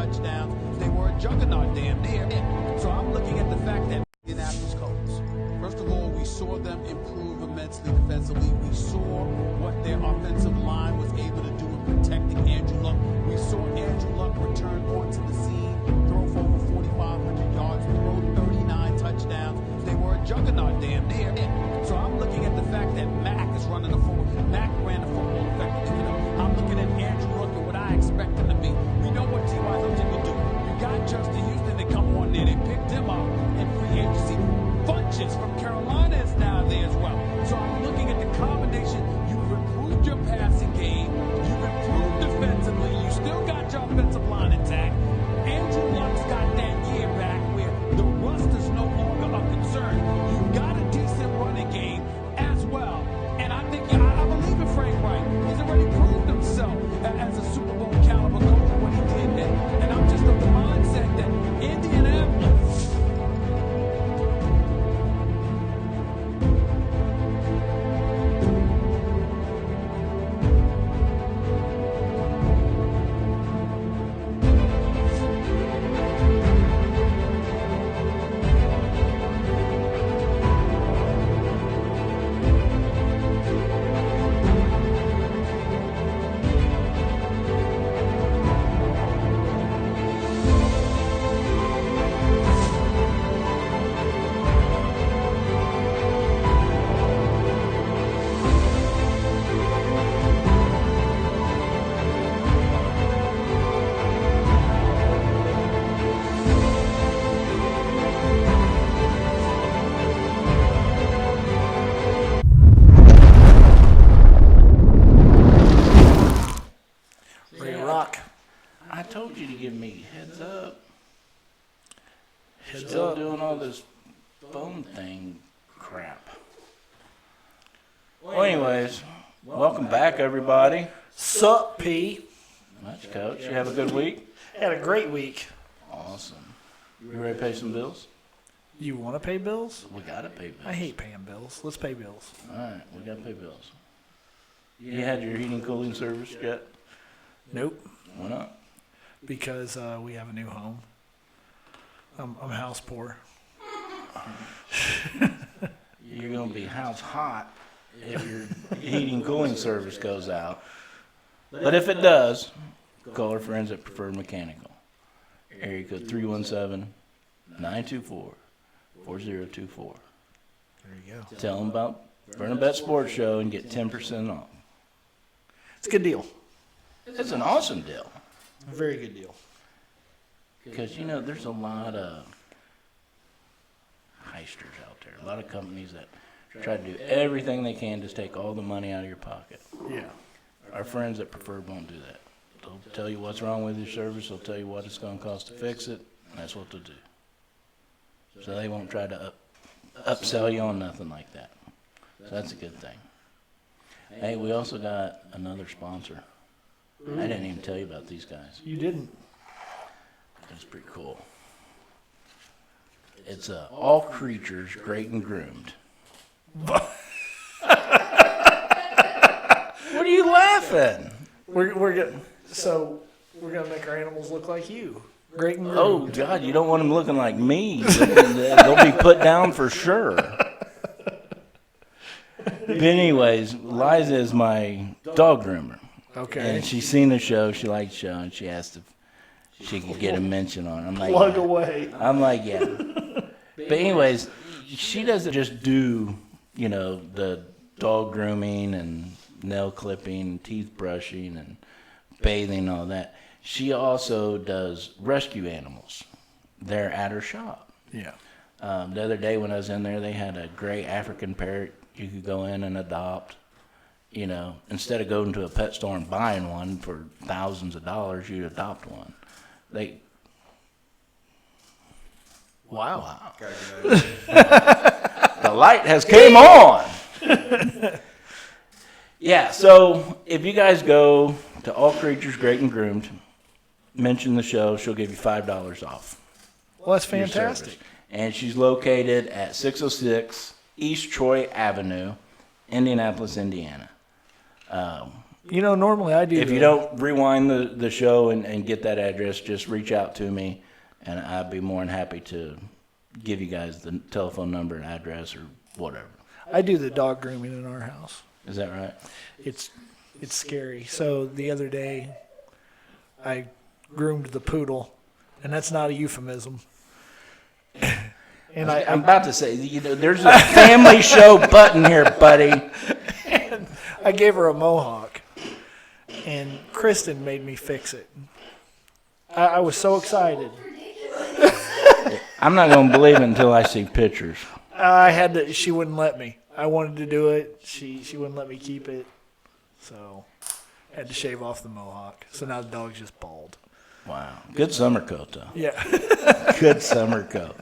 touchdowns. They were a juggernaut damn near. So I'm looking at the fact that Indianapolis Colts, first of all, we saw them improve immensely defensively. We saw what their offensive line was able to do in protecting Andrew Luck. We saw Andrew Luck return onto the scene, throw for over 4,500 yards, throw 39 touchdowns. They were a juggernaut damn near. So I'm looking at the fact that Mac is running the football. Mac ran the football effectively to them. I'm looking at Andrew Luck and what I expect him to be. We know what T.Y. Hilton can do. You got Justin Houston to come on there. They picked him up in free agency. Funches from Carolina is now there as well. So I'm looking at the combination. You've improved your passing game. You've improved defensively. You still got your offensive line intact. Andrew Luck's got that year back where the rust is no longer a concern. You've got a decent running game as well. And I think, I believe in Frank Wright. He's already proved himself as a Super Bowl caliber coach for what he did there. And I'm just of the mindset that Indianapolis. I told you to give me heads up. Still doing all this phone thing crap. Well, anyways, welcome back, everybody. Sup, P? Much, Coach. You have a good week? Had a great week. Awesome. You ready to pay some bills? You want to pay bills? We got to pay bills. I hate paying bills. Let's pay bills. All right, we got to pay bills. You had your heating cooling service yet? Nope. Why not? Because we have a new home. I'm house poor. You're going to be house hot if your heating cooling service goes out. But if it does, call our friends at Preferred Mechanical. Area code 317-924-4024. There you go. Tell them about Burn&Bet Sports Show and get 10% off. It's a good deal. It's an awesome deal. A very good deal. Because, you know, there's a lot of heisters out there. A lot of companies that try to do everything they can to take all the money out of your pocket. Yeah. Our friends at Preferred won't do that. They'll tell you what's wrong with your service. They'll tell you what it's going to cost to fix it. And that's what they'll do. So they won't try to upsell you on nothing like that. So that's a good thing. Hey, we also got another sponsor. I didn't even tell you about these guys. You didn't. That's pretty cool. It's all creatures great and groomed. What are you laughing? We're gonna make our animals look like you. Great and groomed. Oh God, you don't want them looking like me. They'll be put down for sure. But anyways, Liza is my dog groomer. Okay. And she's seen the show. She liked the show, and she asked if she could get a mention on it. I'm like, plug yeah. away. I'm like, yeah. But anyways, she doesn't just do, you know, the dog grooming and nail clipping, teeth brushing, and bathing and all that. She also does rescue animals. They're at her shop. Yeah. The other day when I was in there, they had a gray African parrot you could go in and adopt. You know, instead of going to a pet store and buying one for thousands of dollars, you'd adopt one. Wow. The light has came on. Yeah, so if you guys go to All Creatures Great and Groomed, mention the show, she'll give you $5 off. Well, that's fantastic. And she's located at 606 East Troy Avenue, Indianapolis, Indiana. Normally I do. If you don't rewind the show and get that address, just reach out to me, and I'd be more than happy to give you guys the telephone number and address or whatever. I do the dog grooming in our house. Is that right? It's scary. So the other day, I groomed the poodle, and that's not a euphemism. And I'm about to say, there's a family show button here, buddy. And I gave her a mohawk, and Kristen made me fix it. I was so excited. I'm not going to believe it until I see pictures. I had to. She wouldn't let me. I wanted to do it. She wouldn't let me keep it. So I had to shave off the mohawk. So now the dog's just bald. Wow. Good summer coat, though. Yeah. Good summer coat.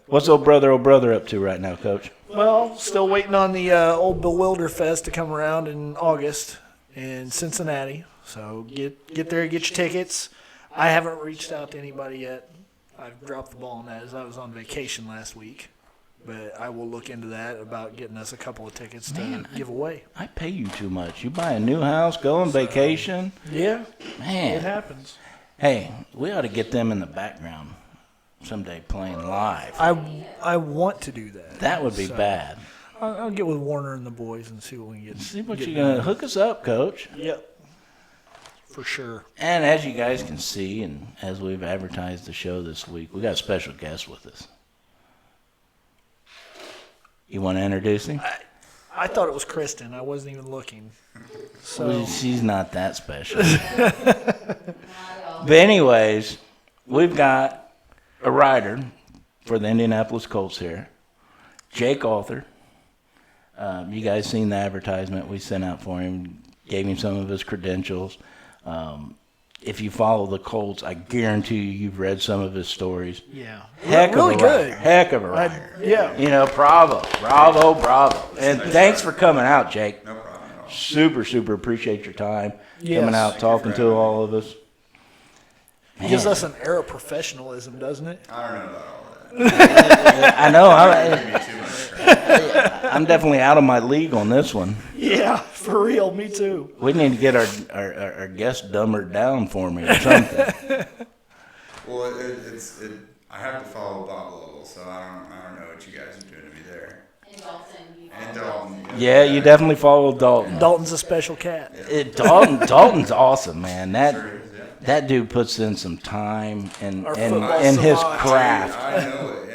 What's old brother up to right now, Coach? Well, still waiting on the old Bewilderfest to come around in August in Cincinnati. So get there, get your tickets. I haven't reached out to anybody yet. I've dropped the ball on that as I was on vacation last week. But I will look into that about getting us a couple of tickets to give away. I pay you too much. You buy a new house, go on vacation. Yeah. Man. It happens. Hey, we ought to get them in the background someday playing live. I want to do that. That would be bad. I'll get with Warner and the boys and see what we can get. See what you're going to hook us up, Coach. Yep. For sure. And as you guys can see, and as we've advertised the show this week, we got a special guest with us. You want to introduce him? I thought it was Kristen. I wasn't even looking. So Well, she's not that special. But anyways, we've got a writer for the Indianapolis Colts here, Jake Arthur. You guys seen the advertisement we sent out for him, gave him some of his credentials. If you follow the Colts, I guarantee you've read some of his stories. yeah, Heck really of a writer. good. Heck of a writer. Yeah. Bravo. And thanks for coming out, Jake. No problem at all. Super appreciate your time. Yes. Coming out, talking to all of us. It gives us an air of professionalism, doesn't it? I don't know about all that. I know. Give me too much credit. I'm definitely out of my league on this one. Yeah, for real. Me too. We need to get our guest dumbered down for me or something. Well, I have to follow Bob Lovell, so I don't know what you guys are doing to me there. And Dalton. Yeah, you definitely follow Dalton. Dalton's a special cat. Dalton's awesome, man. Sure is, yeah. That dude puts in some time and Our football his savant. craft. I know it,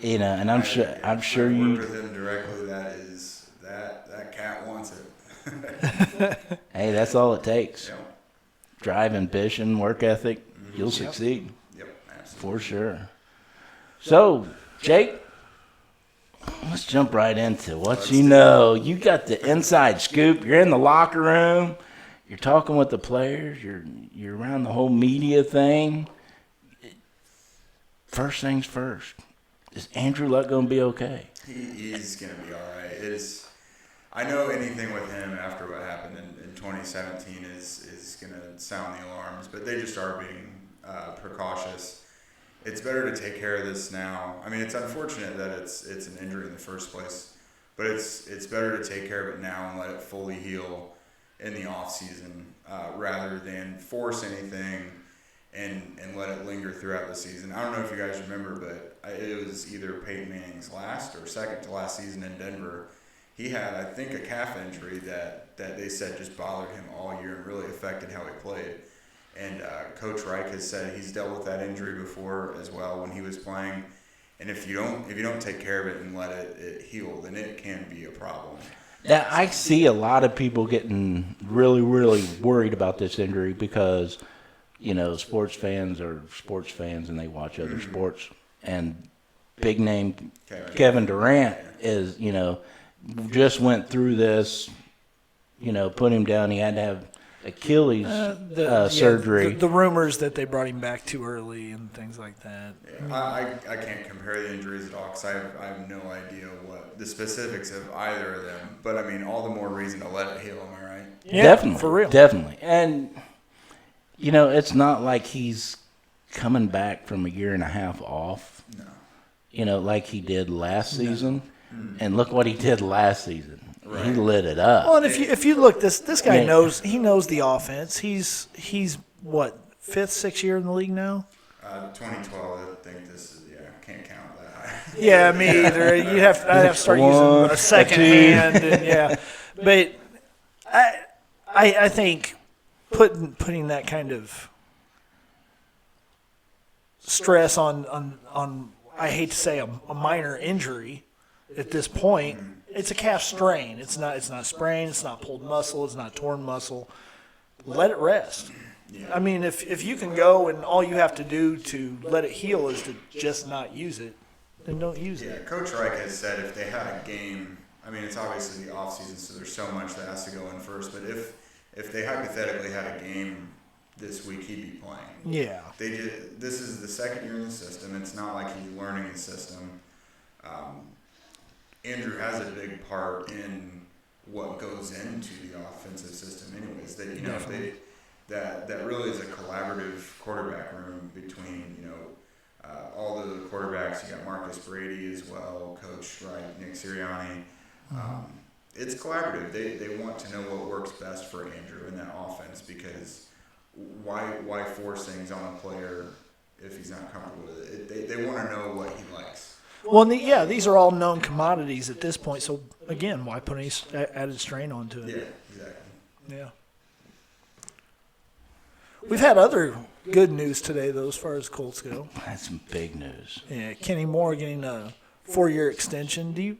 yeah. And I'm sure I you. work with him directly. That cat wants it. Hey, that's all it takes. Yep. Drive, ambition, work ethic. You'll succeed. Yep, absolutely. For sure. So, Jake, let's jump right into what you know. You got the inside scoop. You're in the locker room. You're talking with the players. You're around the whole media thing. First things first. Is Andrew Luck going to be okay? He's going to be all right. I know anything with him after what happened in 2017 is going to sound the alarms, but they just are being precautious. It's better to take care of this now. I mean, it's unfortunate that it's an injury in the first place, but it's better to take care of it now and let it fully heal in the off season rather than force anything and let it linger throughout the season. I don't know if you guys remember, but it was either Peyton Manning's last or second to last season in Denver. He had, I think, a calf injury that they said just bothered him all year and really affected how he played. And Coach Reich has said he's dealt with that injury before as well when he was playing. And if you don't take care of it and let it heal, then it can be a problem. Now, I see a lot of people getting really, really worried about this injury because, sports fans are sports fans and they watch other sports. And big name Kevin Durant is, just went through this, put him down. He had to have Achilles surgery. The rumors that they brought him back too early and things like that. Yeah, I can't compare the injuries at all because I have no idea what the specifics of either of them. But, I mean, all the more reason to let it heal, am I right? Yeah, Definitely. for real. Definitely. And, it's not like he's coming back from a year and a half off. No. Like he did last season. And look what he did last season. He lit it up. Well, and if you look, this guy Man. knows the offense. He's what, 5th, 6th year in the league now. 2012, I think this is can't count that high. Yeah, me either. I'd have to start using a second hand, and But I think putting that kind of stress on I hate to say a minor injury at this point. It's a calf strain. It's not sprain. It's not pulled muscle. It's not torn muscle. Let it rest. Yeah. I mean, if you can go and all you have to do to let it heal is to just not use it, then don't use Yeah, it. Coach Reich has said if they had a game, I mean, it's obviously the off season, so there's so much that has to go in first. But if they hypothetically had a game this week, he'd be playing. Yeah. This is the second year in the system. It's not like he's learning the system. Andrew has a big part in what goes into the offensive system, anyways. That really is a collaborative quarterback room between all the quarterbacks. You got Marcus Brady as well, Coach Wright, Nick Sirianni. It's collaborative. They want to know what works best for Andrew in that offense, because why force things on a player if he's not comfortable with it? They want to know what he likes. Well, these are all known commodities at this point. So again, why put any added strain onto it? Yeah, exactly. Yeah. We've had other good news today, though, as far as Colts go. That's some big news. Yeah, Kenny Moore getting a 4-year extension. Do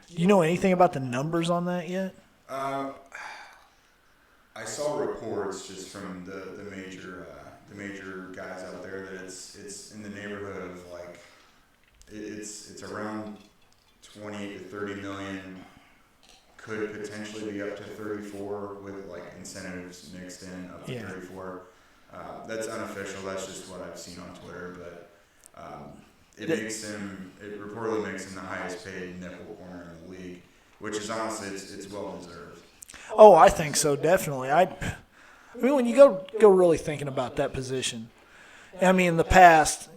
you know anything about the numbers on that yet? I saw reports just from the major guys out there that it's in the neighborhood of it's around 28 to 30 million. Could potentially be up to 34 with incentives mixed in up to 34. That's unofficial. That's just what I've seen on Twitter, but it reportedly makes him the highest paid nickel corner in the league, which is honestly it's well deserved. Oh, I think so, definitely. I mean, when you go really thinking about that position, I mean, in the past,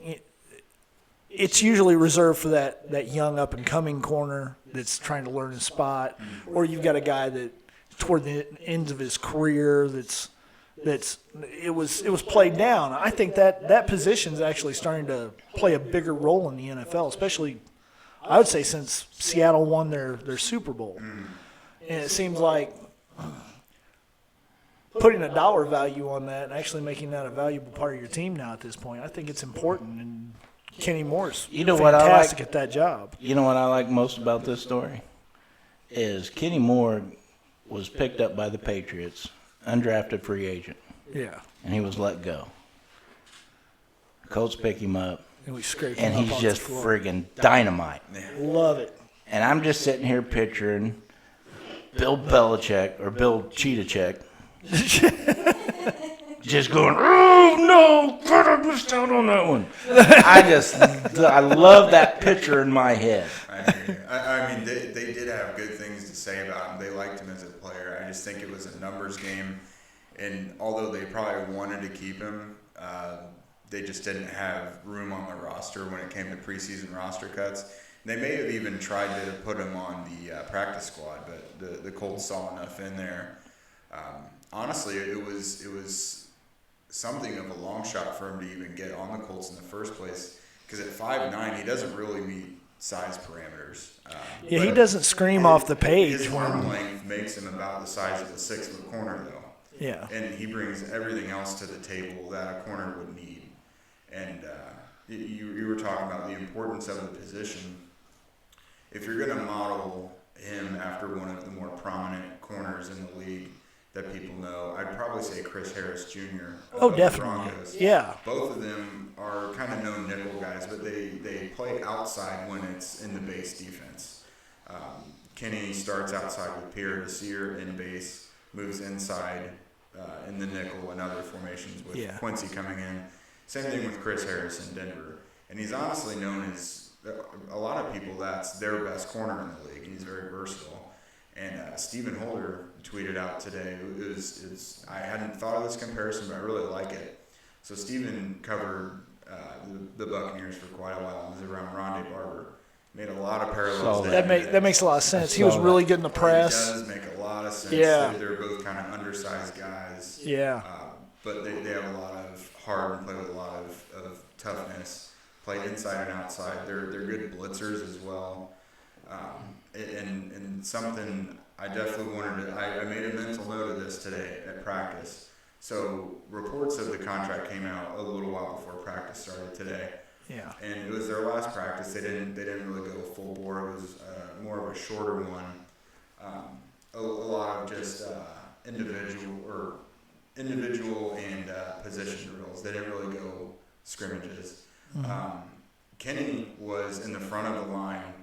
it's usually reserved for that young up-and-coming corner that's trying to learn his spot, or you've got a guy that toward the ends of his career it was played down. I think that position's actually starting to play a bigger role in the NFL, especially, I would say, since Seattle won their Super Bowl. And it seems like putting a dollar value on that and actually making that a valuable part of your team now at this point, I think it's important. And Kenny Moore's fantastic at that job. You know what I like most about this story? Is Kenny Moore was picked up by the Patriots, undrafted free agent. Yeah. And he was let go. The Colts pick him up, And we scraped and him up he's off just the floor. friggin' dynamite. Love it. And I'm just sitting here picturing Bill Belichick or Bill Cheetah just going, oh no, God, I missed out on that one. I love that picture in my head. I hear you. I mean, they did have good things to say about him. They liked him as a player. I just think it was a numbers game. And although they probably wanted to keep him, they just didn't have room on the roster when it came to preseason roster cuts. They may have even tried to put him on the practice squad, but the Colts saw enough in there. Honestly, it was something of a long shot for him to even get on the Colts in the first place, because at 5'9", he doesn't really meet size parameters. Yeah, he doesn't scream off the page. His arm length makes him about the size of a 6-foot corner, though. Yeah. And he brings everything else to the table that a corner would need. And you were talking about the importance of the position. If you're going to model him after one of the more prominent corners in the league that people know, I'd probably say Chris Harris Jr. Oh, of the definitely. Broncos. Yeah. Both of them are kind of known nickel guys, but they play outside when it's in the base defense. Kenny starts outside with Pierre Desir in base, moves inside in the nickel and other formations with Quincy coming in. Same thing with Chris Harris in Denver. And he's honestly known as, a lot of people, that's their best corner in the league. He's very versatile. And Stephen Holder tweeted out today, I hadn't thought of this comparison, but I really like it. So Stephen covered the Buccaneers for quite a while. It was around Rondé Barber. made a lot of parallels. That makes a lot of sense. He was really good in the press. He does make a lot of sense. Yeah. They're both kind of undersized guys. Yeah. But they have a lot of heart and play with a lot of toughness. Play inside and outside. They're good blitzers as well. And something I definitely wanted to, I made a mental note of this today at practice. So reports of the contract came out a little while before practice started today. Yeah. And it was their last practice. They didn't really go full bore. It was more of a shorter one. A lot of just individual and position drills. They didn't really go scrimmages. Kenny was in the front of the line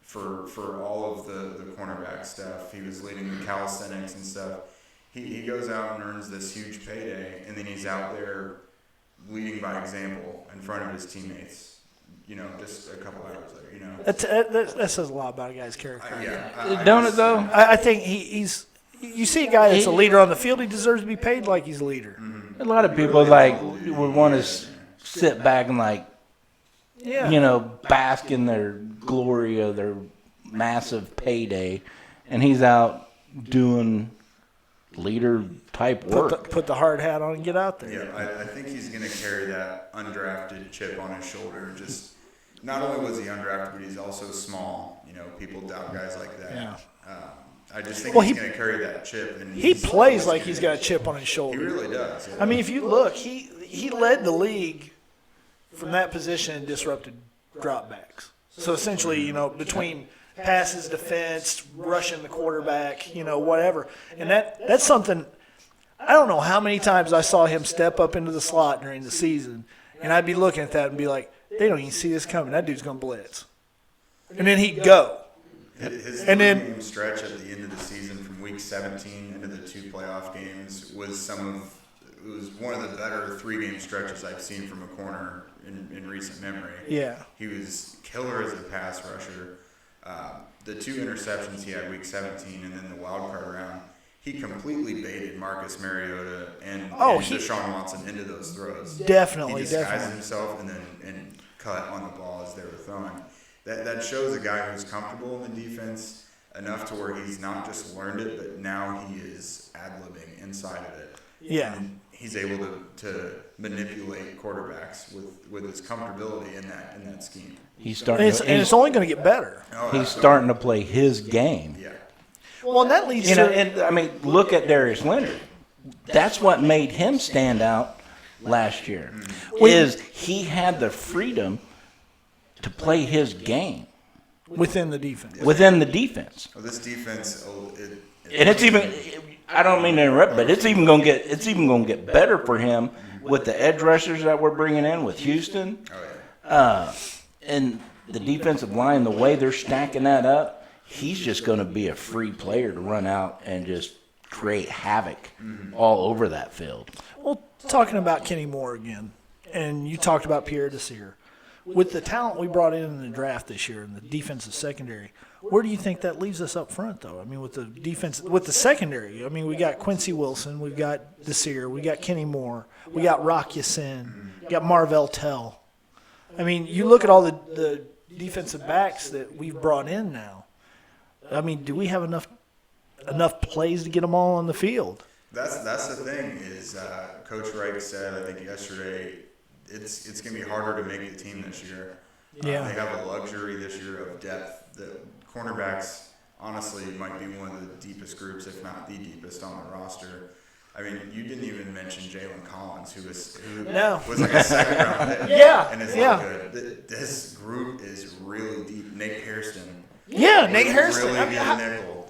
for all of the cornerback stuff. He was leading the calisthenics and stuff. He goes out and earns this huge payday, and then he's out there leading by example in front of his teammates, just a couple hours later, That says a lot about a guy's character. Don't it, though? I think he's you see a guy that's a leader on the field, he deserves to be paid like he's a leader. A lot of people would want to sit back and bask in their glory of their massive payday, and he's out doing leader type work. Put the hard hat on and get out there. Yeah, I think he's going to carry that undrafted chip on his shoulder. Just not only was he undrafted, but he's also small. People doubt guys like that. Yeah. I just think he's going to carry that chip. And he plays like he's got a chip on his shoulder. He really does. Yeah. I mean, if you look, he led the league from that position and disrupted dropbacks. So essentially, between passes, defense, rushing the quarterback, whatever. And that's something, I don't know how many times I saw him step up into the slot during the season, and I'd be looking at that and be like, they don't even see this coming. That dude's going to blitz. And then he'd go. His game stretch at the end of the season from week 17 into the 2 playoff games was one of the better 3-game stretches I've seen from a corner in recent memory. Yeah. He was killer as a pass rusher. The 2 interceptions he had week 17 and then the wild card round, he completely baited Marcus Mariota and Deshaun Watson into those throws. Definitely, he disguised himself and cut on the ball as they were throwing. That shows a guy who's comfortable in the defense enough to where he's not just learned it, but now he is ad-libbing inside of it. Yeah. And he's able to manipulate quarterbacks with his comfortability in that scheme. He's starting, and it's only going to get better. He's starting to play his game. Yeah. Well, and that leads to. And I mean, look at Darius Leonard. That's what made him stand out last year. Is he had the freedom to play his game within the defense. Well, this defense, and it's even. I don't mean to interrupt, but it's even going to get better for him with the edge rushers that we're bringing in with Houston. And the defensive line, the way they're stacking that up, he's just going to be a free player to run out and just create havoc all over that field. Well, talking about Kenny Moore again, and you talked about Pierre Desir. With the talent we brought in the draft this year in the defensive secondary, where do you think that leaves us up front, though? I mean, with the defense, with the secondary, I mean, we got Quincy Wilson, we've got Desir, we got Kenny Moore, we got Rock Ya-Sin, we got Marvell Tell. I mean, you look at all the defensive backs that we've brought in now. I mean, do we have enough plays to get them all on the field? That's the thing is Coach Reich said, I think yesterday, it's going to be harder to make the team this year. Yeah. They have a luxury this year of depth. The cornerbacks, honestly, might be one of the deepest groups, if not the deepest on the roster. I mean, you didn't even mention Jalen Collins, who was like a second-round pick. Yeah, and is not good. This group is really deep. Nate Hairston. Yeah, Nate Hairston. Really good nickel.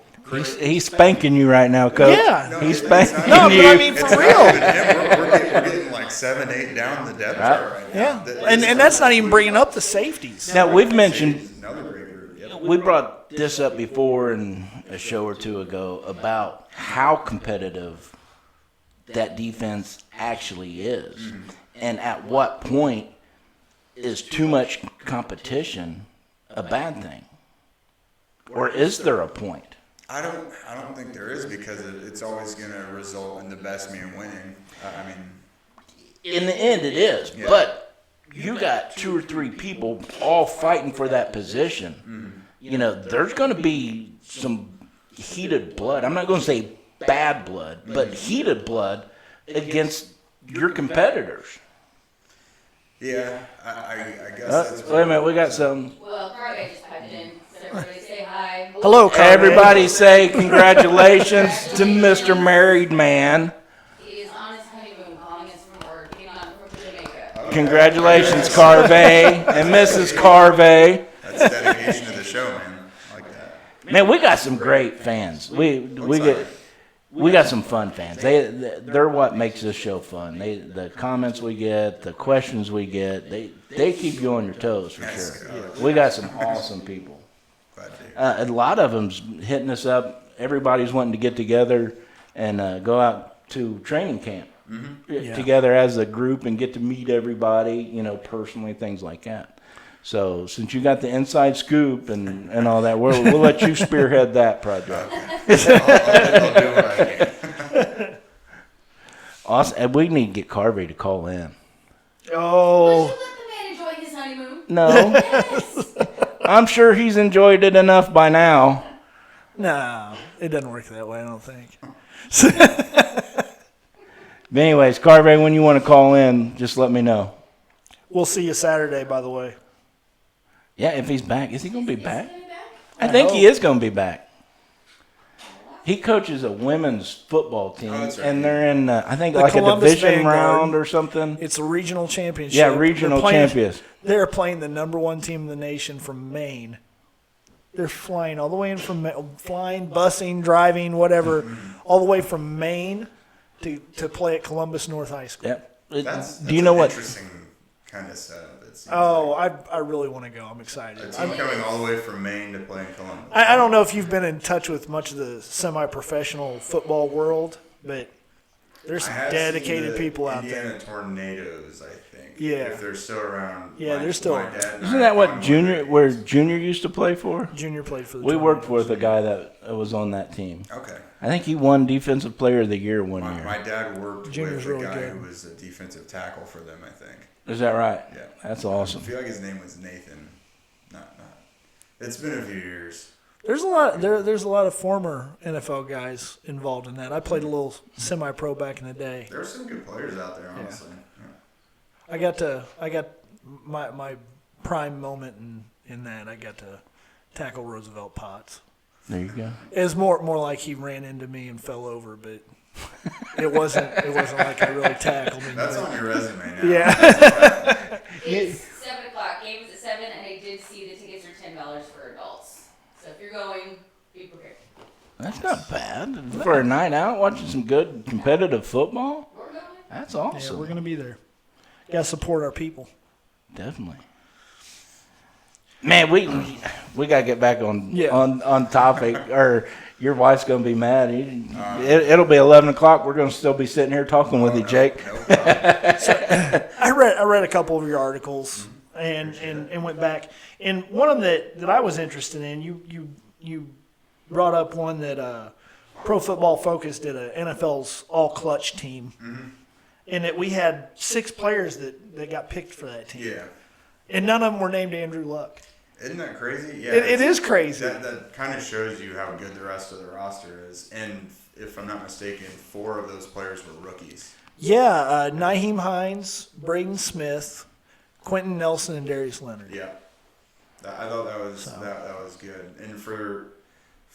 He's spanking you right now, Coach. Yeah. He's spanking you. No, but I mean, for real. We're getting like 7, 8 down the depth chart right now. Yeah, and that's not even bringing up the safeties. Now, we've mentioned, another great group. Yep. we brought this up before in a show or two ago about how competitive that defense actually is. And at what point is too much competition a bad thing? Or is there a point? I don't think there is, because it's always going to result in the best man winning. I mean, In the end, it is. Yeah. But you got 2 or 3 people all fighting for that position. You know, there's going to be some heated blood. I'm not going to say bad blood, but heated blood against your competitors. Yeah, I guess that's Wait a minute, we got some. Well, Carly just piped in. So everybody say hi. Hello, Carly. Everybody say congratulations to Mr. Married Man. He is on his honeymoon, calling us from work. Came on from Jamaica. Congratulations, Carvey and Mrs. Carvey. That's dedication to the show, man. I like that. Man, we got some great fans. We got some fun fans. They're what makes this show fun. The comments we get, the questions we get, they keep you on your toes for sure. We got some awesome people. A lot of them's hitting us up. Everybody's wanting to get together and go out to training camp together as a group and get to meet everybody, you know, personally, things like that. So since you got the inside scoop and all that, we'll let you spearhead that project. I'll do what I can. Awesome. And we need to get Carvey to call in. Oh. Would you let the man enjoy his honeymoon? No. Yes. I'm sure he's enjoyed it enough by now. No, it doesn't work that way, I don't think. But anyways, Carvey, when you want to call in, just let me know. We'll see you Saturday, by the way. Yeah, if he's back. Is he going to be back? Is he back? I think he is going to be back. He coaches a women's football team, that's right. and they're in, I think, The like Columbus a division Vanguard. round or something. It's a regional championship. Yeah, regional champions. They're playing the number 1 team in the nation from Maine. They're flying all the way in from busing, driving, whatever, all the way from Maine to play at Columbus North High School. Yep. That's Do you know an what? interesting kind of setup. It seems Oh, like. I really want to go. I'm excited. A team coming all the way from Maine to play in Columbus. I don't know if you've been in touch with much of the semi-professional football world, but there's some I have dedicated seen the people out Indiana there. Tornadoes, I think. Yeah. If they're still around. Yeah, they're still around. Isn't that what Junior used to play for? Junior played for the We worked Tornadoes. with a guy that was on that team. Okay. I think he won Defensive Player of the Year one My year. dad worked Junior's with a really guy good. who was a defensive tackle for them, I think. Is that right? Yeah. That's I awesome. feel like his name was Nathan. Not. It's been a few years. There's a lot. There's a lot of former NFL guys involved in that. I played a little semi-pro back in the day. There are some good players out there, honestly. Yeah. I got my prime moment in that. I got to tackle Roosevelt Potts. There you go. It was more like he ran into me and fell over, but it wasn't like I really tackled him. That's but- on your resume now. Yeah. It's 7 o'clock. Game is at 7, and I did see the tickets are $10 for adults. So if you're going, be prepared. That's not bad. For a night out, watching some good competitive football, We're going. that's Yeah, awesome. we're gonna be there. Got to support our people. Definitely. Man, we got to get back on topic, or your wife's going to be mad. It'll be 11 o'clock. We're going to still be sitting here talking with you, Jake. No problem. I read a couple of your articles and went back. And one of them that I was interested in, you brought up one that Pro Football Focus did a NFL's all clutch team, and that we had 6 players that got picked for that team, Yeah. and none of them were named Andrew Luck. Isn't that crazy? Yeah. It is crazy. That kind of shows you how good the rest of the roster is. And if I'm not mistaken, 4 of those players were rookies. Yeah, Nyheim Hines, Braden Smith, Quentin Nelson, and Darius Leonard. Yeah. I thought that was good. And for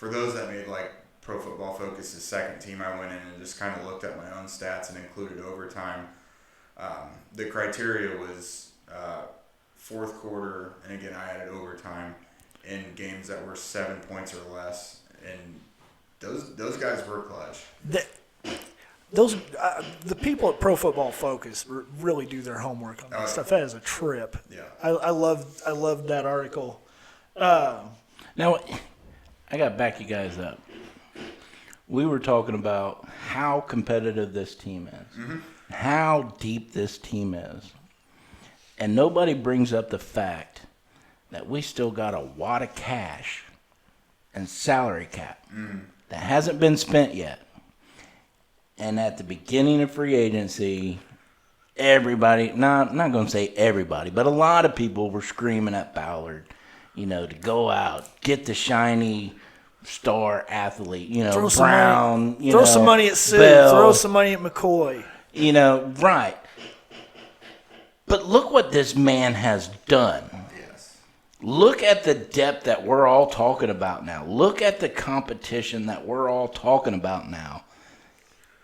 those that made like Pro Football Focus's second team, I went in and just kind of looked at my own stats and included overtime. The criteria was fourth quarter, and again I added overtime in games that were 7 points or less, and those guys were clutch. The people at Pro Football Focus really do their homework on that stuff. That is a trip. Yeah. I love that article. Now, I got to back you guys up. We were talking about how competitive this team is, how deep this team is. And nobody brings up the fact that we still got a wad of cash and salary cap that hasn't been spent yet. And at the beginning of free agency, everybody, I'm not going to say everybody, but a lot of people were screaming at Ballard, to go out, get the shiny star athlete, Throw some Brown, money. Throw some money at Sue. Bell, Throw some money at McCoy. Right. But look what this man has done. Yes. Look at the depth that we're all talking about now. Look at the competition that we're all talking about now.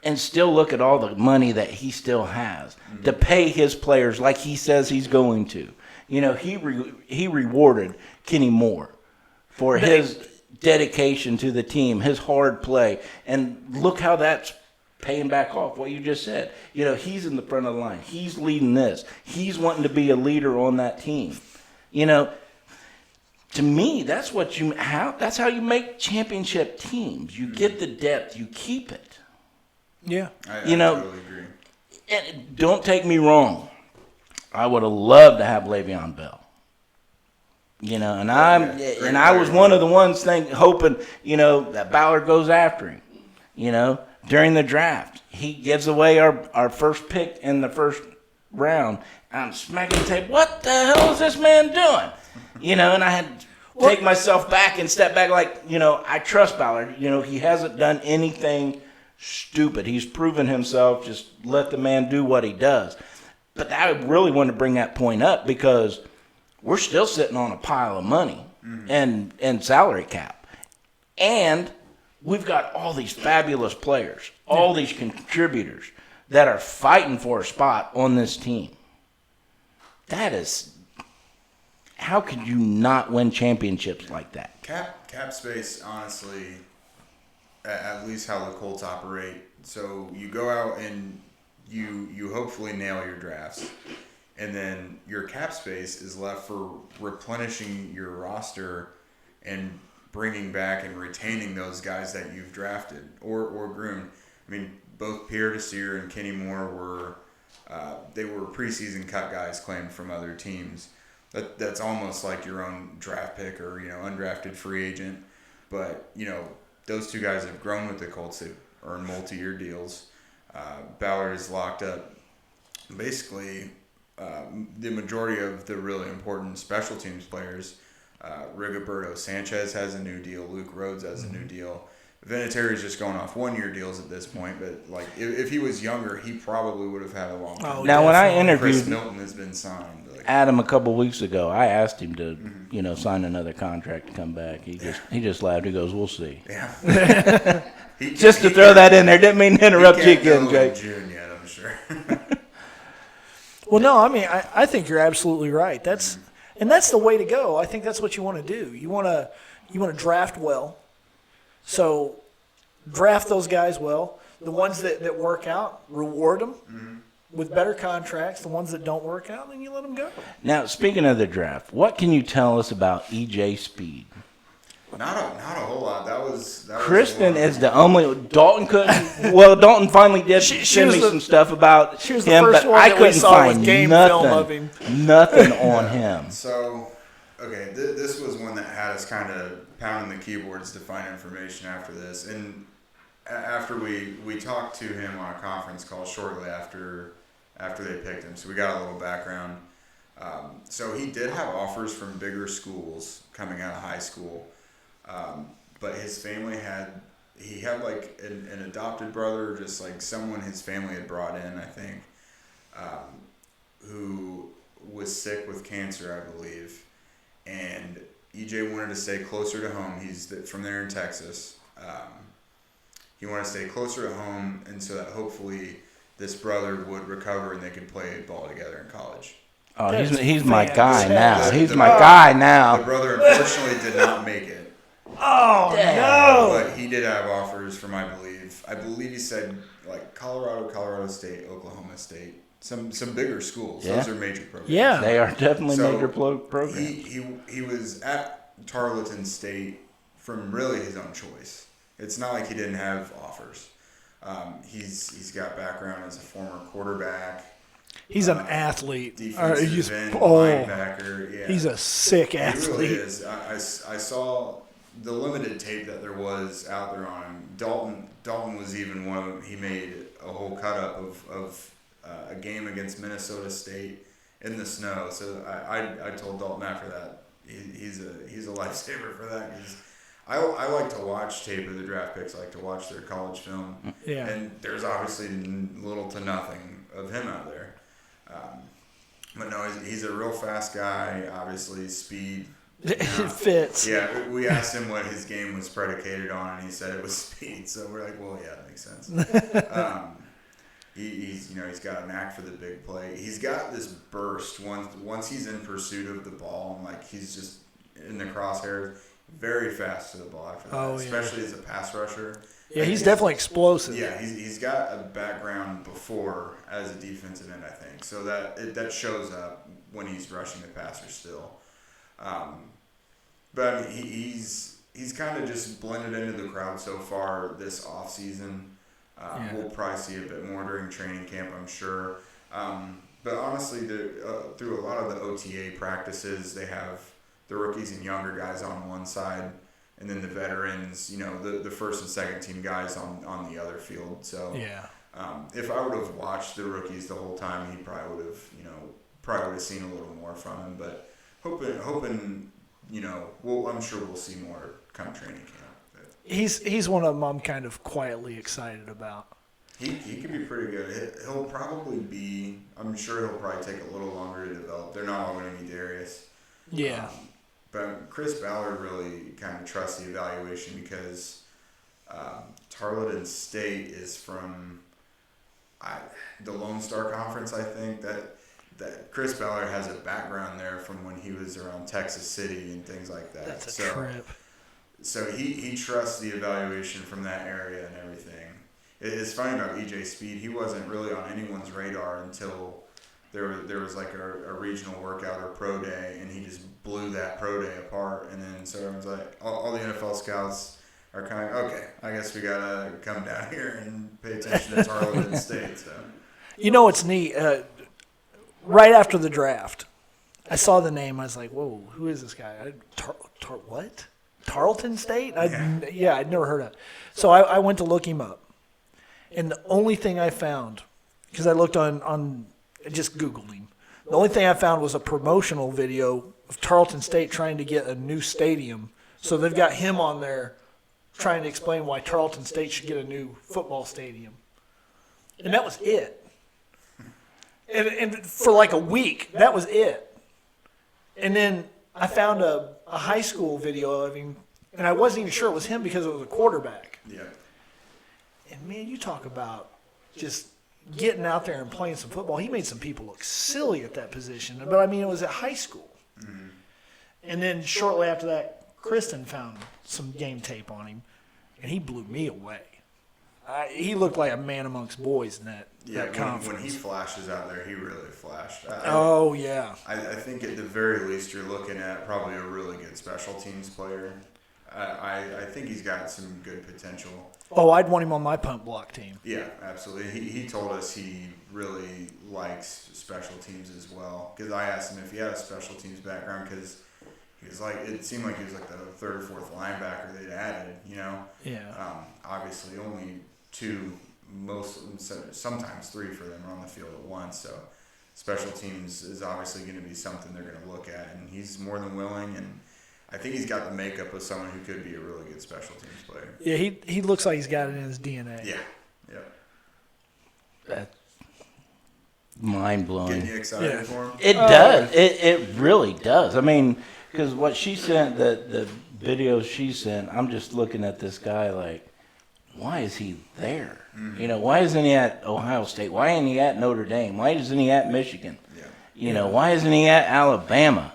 And still look at all the money that he still has to pay his players like he says he's going to. He rewarded Kenny Moore for his dedication to the team, his hard play. And look how that's paying back off what you just said. He's in the front of the line. He's leading this. He's wanting to be a leader on that team. To me, that's that's how you make championship teams. You get the depth, you keep it. Yeah. I totally agree. And don't take me wrong. I would have loved to have Le'Veon Bell. And I was one of the ones hoping, that Ballard goes after him. During the draft, he gives away our first pick in the first round. I'm smacking the table. What the hell is this man doing? And I had to take myself back and step back I trust Ballard. He hasn't done anything stupid. He's proven himself. Just let the man do what he does. But I really want to bring that point up because we're still sitting on a pile of money and salary cap. And we've got all these fabulous players, all these contributors that are fighting for a spot on this team. How could you not win championships like that? Cap space, honestly, at least how the Colts operate. So you go out and you hopefully nail your drafts, and then your cap space is left for replenishing your roster and bringing back and retaining those guys that you've drafted or groomed. I mean, both Pierre Desir and Kenny Moore were preseason cut guys claimed from other teams. That's almost like your own draft pick or undrafted free agent. But those two guys have grown with the Colts. They've earned multi-year deals. Ballard is locked up. Basically, the majority of the really important special teams players. Rigoberto Sanchez has a new deal. Luke Rhodes has a new deal. Vinatieri's just going off one-year deals at this point, but if he was younger, he probably would have had a long time. Now, when I interviewed Chris Milton has been signed. Adam a couple weeks ago, I asked him to, sign another contract to come back. He just laughed. He goes, "We'll see." Yeah. Just to throw that in there, didn't mean to interrupt you again, Jake. June yet, I'm sure. Well, no, I mean, I think you're absolutely right. That's the way to go. I think that's what you want to do. You want to draft well. So draft those guys well. The ones that work out, reward them with better contracts. The ones that don't work out, then you let them go. Now, speaking of the draft, what can you tell us about EJ Speed? Not a whole lot. That was Kristen is the only. Dalton couldn't. Well, Dalton finally did send me some stuff about she was the him, first but one I that we couldn't saw find with game film of him. nothing on him. So, okay, this was one that had us kind of pounding the keyboards to find information after this, and after we talked to him on a conference call shortly after they picked him, so we got a little background. So he did have offers from bigger schools coming out of high school. But his family had like an adopted brother, just like someone his family had brought in, I think, who was sick with cancer, I believe. And EJ wanted to stay closer to home. He's from there in Texas. He wanted to stay closer to home, and so that hopefully this brother would recover and they could play ball together in college. Oh, he's my guy now. The He's my guy now. The brother unfortunately did not make it. Oh, no. But he did have offers from, I believe he said like Colorado State, Oklahoma State, some bigger schools. Yeah. Those are major programs. Yeah. They are definitely So, major programs. He was at Tarleton State from really his own choice. It's not like he didn't have offers. He's got background as a former quarterback. He's an athlete. Defensive end, linebacker. Yeah. He's a sick He athlete. really is. I saw the limited tape that there was out there on him. Dalton was even one of them. He made a whole cut up of a game against Minnesota State in the snow. So I told Dalton after that he's a lifesaver for that, because I like to watch tape of the draft picks. I like to watch their college film. Yeah. And there's obviously little to nothing of him out there. But no, he's a real fast guy. Obviously, speed. It fits. Yeah, we asked him what his game was predicated on, and he said it was speed. So we're like, well, yeah, that makes sense. He's got a knack for the big play. He's got this burst once he's in pursuit of the ball, and like he's just in the crosshairs, very fast to the ball after that, especially as a pass rusher. Yeah, he's definitely explosive. Yeah, he's got a background before as a defensive end, I think. So that shows up when he's rushing the passer still. But I mean, he's kind of just blended into the crowd so far this offseason. We'll probably see a bit more during training camp, I'm sure. But honestly, through a lot of the OTA practices, they have the rookies and younger guys on one side, and then the veterans, the first and second team guys on the other field. So if I would have watched the rookies the whole time, he probably would have seen a little more from him. But hoping, I'm sure we'll see more come training camp. He's one of them I'm kind of quietly excited about. He could be pretty good. He'll probably be. I'm sure he'll probably take a little longer to develop. They're not all going to be Darius. Yeah. But Chris Ballard really kind of trusts the evaluation because Tarleton State is from the Lone Star Conference, I think. That Chris Ballard has a background there from when he was around Texas City and things like that. That's a trip. So he trusts the evaluation from that area and everything. It's funny about EJ Speed. He wasn't really on anyone's radar until there was like a regional workout or pro day, and he just blew that pro day apart. And then so everyone's like, all the NFL scouts are kind of, okay, I guess we got to come down here and pay attention to Tarleton State. So. It's neat. Right after the draft, I saw the name. I was like, whoa, who is this guy? What? Tarleton State? I'd never heard of it. So I went to look him up. And the only thing I found, because I looked on just Googled him, the only thing I found was a promotional video of Tarleton State trying to get a new stadium. So they've got him on there trying to explain why Tarleton State should get a new football stadium. And that was it. And for like a week, that was it. And then I found a high school video of him, and I wasn't even sure it was him because it was a quarterback. Yeah. And, man, you talk about just getting out there and playing some football. He made some people look silly at that position. But, I mean, it was at high school. Mm-hmm. And then shortly after that, Kristen found some game tape on him, and he blew me away. He looked like a man amongst boys in that conference. When he flashes out there, he really flashed. I think at the very least you're looking at probably a really good special teams player. I think he's got some good potential. Oh, I'd want him on my punt block team. Yeah, absolutely. He told us he really likes special teams as well. Because I asked him if he had a special teams background, because he was like, it seemed like he was like the third or fourth linebacker they'd added, Yeah. Obviously only two, sometimes three for them are on the field at once. So special teams is obviously going to be something they're going to look at, and he's more than willing. And I think he's got the makeup of someone who could be a really good special teams player. Yeah, he looks like he's got it in his DNA. Yeah. That's mind blowing. Getting you excited for him? It does. It really does. I mean, because what she sent, the videos she sent, I'm just looking at this guy like, why is he there? Mm-hmm. Why isn't he at Ohio State? Why isn't he at Notre Dame? Why isn't he at Michigan? Yeah. Why isn't he at Alabama?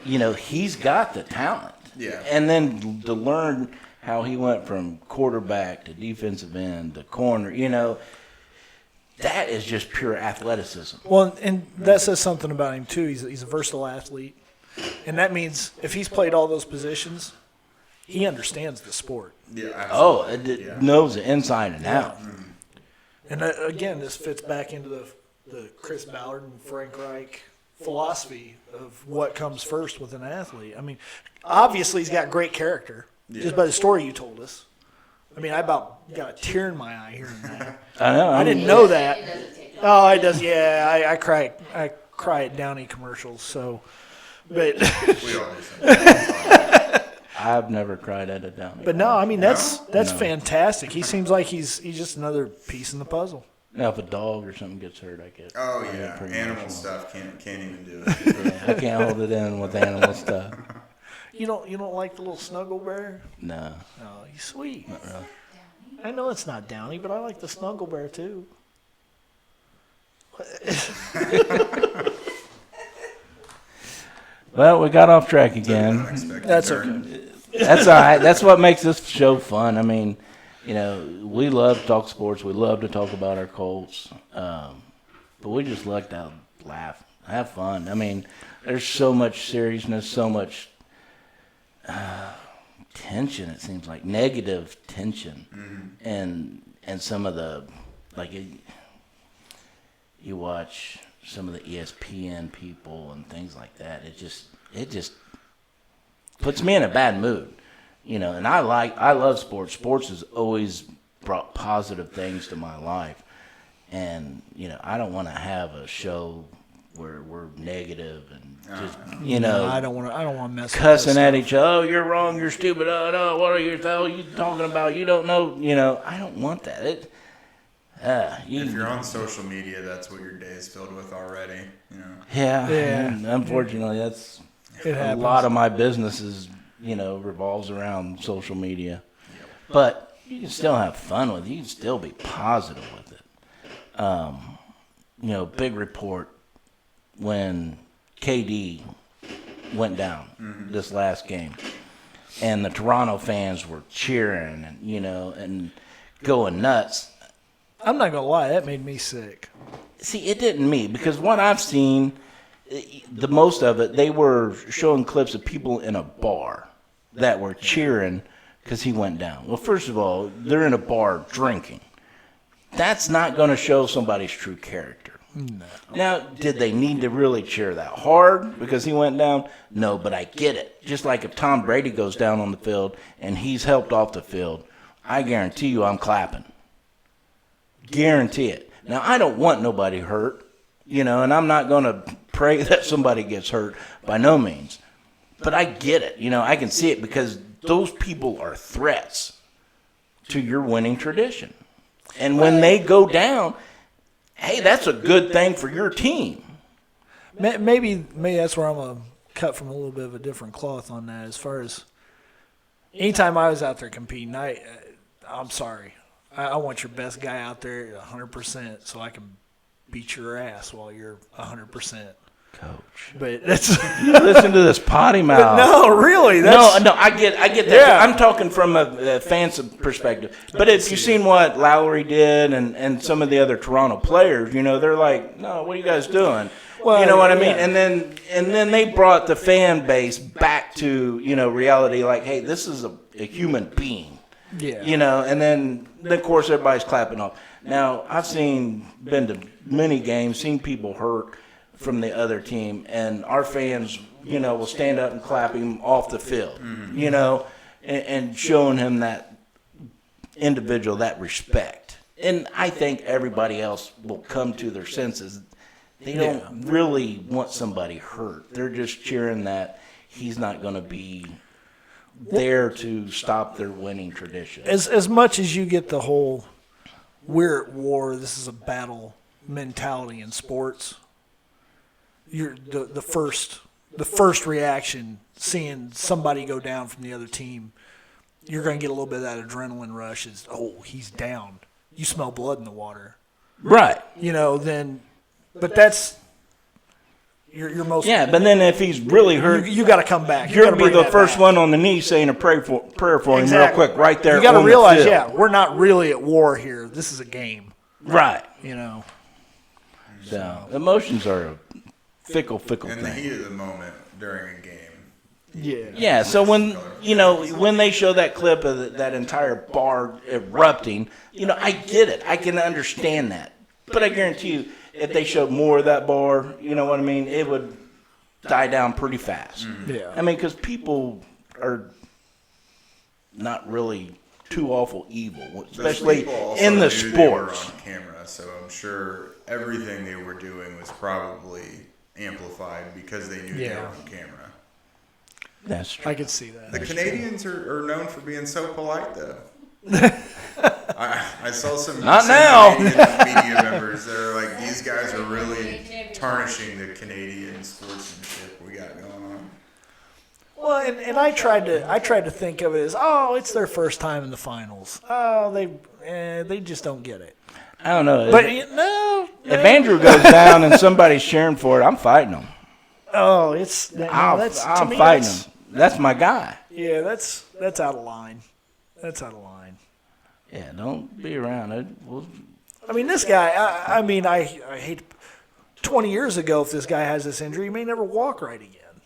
He's got the talent. Yeah. And then to learn how he went from quarterback to defensive end to corner, that is just pure athleticism. Well, and that says something about him, too. He's a versatile athlete. And that means if he's played all those positions, he understands the sport. Yeah, absolutely. Knows it inside and out. Yeah. Mm-hmm. And again, this fits back into the Chris Ballard and Frank Reich philosophy of what comes first with an athlete. I mean, obviously he's got great character, just by the story you told us. I mean, I about got a tear in my eye hearing that. I know. I didn't know that. It doesn't take Oh, it does. Yeah, I cry at Downey commercials. So, but We all do something. I've never cried at a Downey. but no, I mean that's No. fantastic. He seems like he's just another piece in the puzzle. Now, if a dog or something gets hurt, I get. Oh I get yeah, pretty animal emotional. stuff can't even do it. Yeah, I can't hold it in with animal stuff. You don't like the little snuggle bear? No, Oh, he's sweet. not really. I know it's not Downey, but I like the snuggle bear too. Well, we got off track again. Unexpected That's turn. okay. That's all right. That's what makes this show fun. I mean, we love to talk sports. We love to talk about our Colts. But we just like to laugh, have fun. I mean, there's so much seriousness, so much tension, it seems like, negative tension. And some of the, you watch some of the ESPN people and things like that. It just puts me in a bad mood, and I love sports. Sports has always brought positive things to my life, and I don't want to have a show where we're negative and just No, I don't want to mess cussing with at that each other. Oh, you're wrong. You're stupid. Oh no, what are you talking about? You don't know. I don't want that. If you're on social media, that's what your day is filled with already. Yeah. Yeah. And unfortunately, that's It a happens. lot of my businesses, revolves around social media. But you can still have fun with it. You can still be positive with it. Big report when KD went down this last game, and the Toronto fans were cheering and going nuts. I'm not gonna lie, that made me sick. See, it didn't me, because what I've seen, the most of it, they were showing clips of people in a bar that were cheering because he went down. Well, first of all, they're in a bar drinking. That's not going to show somebody's true character. No. Now, did they need to really cheer that hard because he went down? No, but I get it. Just like if Tom Brady goes down on the field and he's helped off the field, I guarantee you I'm clapping. Guarantee it. Now, I don't want nobody hurt, and I'm not going to pray that somebody gets hurt by no means. But I get it. I can see it because those people are threats to your winning tradition. And when they go down, hey, that's a good thing for your team. Maybe that's where I'm gonna cut from a little bit of a different cloth on that. As far as anytime I was out there competing, I'm sorry. I want your best guy out there 100% so I can beat your ass while you're 100%. Coach. But that's You listen to this potty mouth. no, really. No, I get that. Yeah. I'm talking from a fan's perspective. But if you've seen what Lowry did and some of the other Toronto players, they're like, no, what are you guys doing? Well, you know what I mean? yeah. And then they brought the fan base back to, reality, like, hey, this is a human being. Yeah. And then of course everybody's clapping off. Now, I've been to many games, seen people hurt from the other team, and our fans, will stand up and clap him off the field, and showing him that individual that respect. And I think everybody else will come to their senses. They don't really want somebody hurt. They're just cheering that he's not going to be there to stop their winning tradition. As much as you get the whole we're at war, this is a battle mentality in sports, you're the first reaction seeing somebody go down from the other team, you're going to get a little bit of that adrenaline rush is, oh, he's down. You smell blood in the water. Right. But that's your most. Yeah, but then if he's really hurt, You got to come back. You you're gotta going to be bring the that first back. one on the knee saying a prayer for him Exactly. real quick right there. You got to on realize, the field. we're not really at war here. This is a game. Right. So So emotions are a fickle In the thing. heat of the moment during a game. yeah. Yeah, so when they show that clip of that entire bar erupting, I get it. I can understand that. But I guarantee you, if they showed more of that bar, you know what I mean, it would die down pretty fast. Yeah. I mean, because people are not really too awful evil, Those especially people also in the knew they were sports. on camera, so I'm sure everything they were doing was probably amplified because they knew they were Yeah. on camera. That's true. I could see that. The Canadians are known for being so polite, though. I saw some Not now. Canadian media members that are like, these guys are really tarnishing the Canadian sportsmanship we got going on. Well, and I tried to think of it as, oh, it's their first time in the finals. Oh, they just don't get it. I don't know. But if Andrew goes down and somebody's cheering for it, I'm fighting him. oh, it's to I'm me, fighting that's- him. That's my guy. Yeah, that's out of line. That's out of line. Yeah, don't be around it. I mean, this guy. I hate. 20 years ago, if this guy has this injury, he may never walk right again.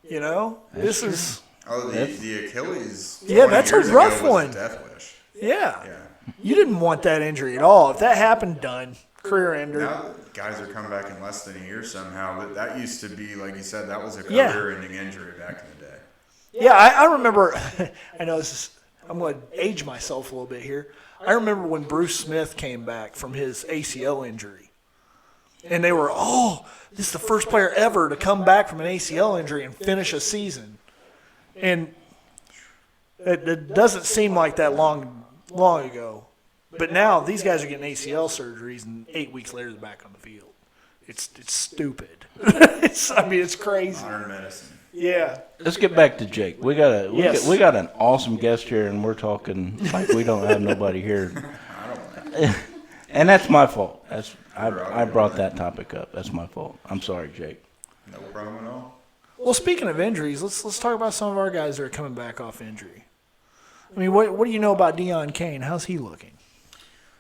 You know, this is. Oh, the Achilles. Yeah, 20 that's a years rough ago was one. a death wish. Yeah. Yeah. You didn't want that injury at all. If that happened, done. Career ender. Now guys are coming back in less than a year somehow, but that used to be, like you said, that was a Yeah. career-ending injury back in the day. Yeah, I remember. I know this is. I'm going to age myself a little bit here. I remember when Bruce Smith came back from his ACL injury, and they were, this is the first player ever to come back from an ACL injury and finish a season, and it doesn't seem like that long ago. But now these guys are getting ACL surgeries, and 8 weeks later they're back on the field. It's stupid. It's crazy. Modern medicine. Yeah. Let's get back to Jake. We got Yes. we got an awesome guest here, and we're talking like we don't have nobody here. And that's my fault. I brought that topic up. That's my fault. I'm sorry, Jake. No problem at all. Well, speaking of injuries, let's talk about some of our guys that are coming back off injury. I mean, what do you know about Deion Kane? How's he looking?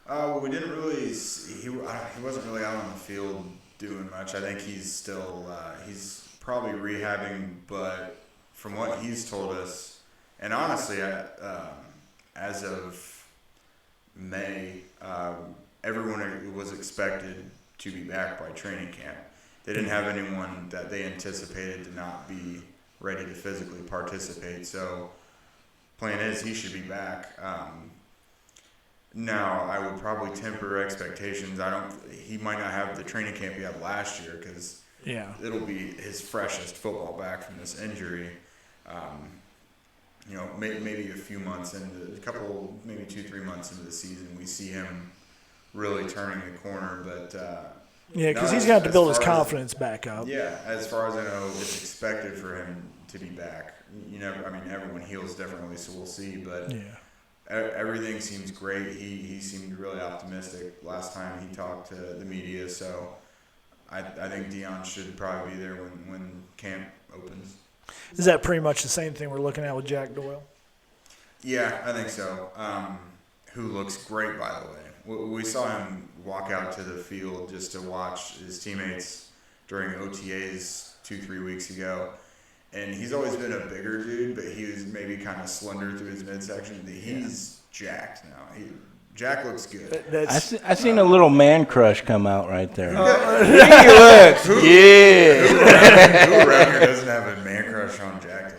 Well, we didn't really see, he wasn't really out on the field doing much. I think he's still he's probably rehabbing, but from what he's told us, and honestly, as of May, everyone was expected to be back by training camp. They didn't have anyone that they anticipated to not be ready to physically participate. So, plan is he should be back. Now, I would probably temper expectations. He might not have the training camp he had last year because it'll be his freshest football back from this injury. Maybe a few months into maybe 2-3 months into the season, we see him really turning the corner. But because he's got to build his confidence back up. Yeah, as far as I know, it's expected for him to be back. Everyone heals differently, so we'll see. But everything seems great. He seemed really optimistic last time he talked to the media. So I think Deion should probably be there when camp opens. Is that pretty much the same thing we're looking at with Jack Doyle? Yeah, I think so. Who looks great, by the way. We saw him walk out to the field just to watch his teammates during OTAs 2-3 weeks ago. And he's always been a bigger dude, but he was maybe kind of slender through his midsection. He's jacked now. Jack looks good. I seen a little man crush come out right there. Who around here doesn't have a man crush on Jack?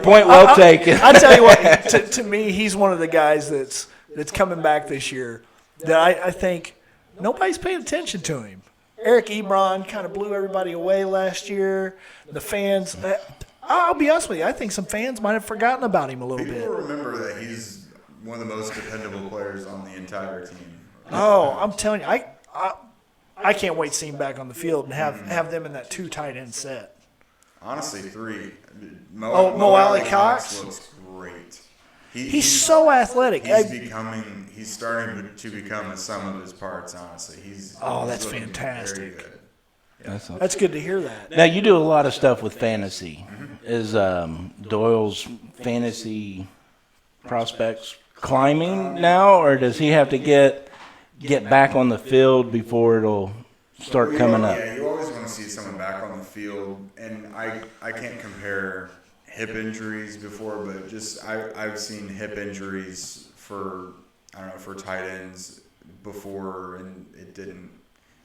Point well taken. I tell you what, to me, he's one of the guys that's coming back this year that I think nobody's paying attention to him. Eric Ebron kind of blew everybody away last year. The fans, I'll be honest with you, I think some fans might have forgotten about him a little bit. People remember that he's one of the most dependable players on the entire team. Oh, I'm telling you, I can't wait to see him back on the field and have them in that 2 tight end set. Honestly, 3. Mo Alley-Cox looks great. He's so athletic. He's starting to become a sum of his parts. Honestly, that's looking fantastic. very good. That's good to hear that. Now, you do a lot of stuff with fantasy. Is Doyle's fantasy prospects climbing now, or does he have to get back on the field before it'll start coming up? Yeah, you always want to see someone back on the field, and I can't compare hip injuries before, but just I've seen hip injuries for tight ends before, and it didn't,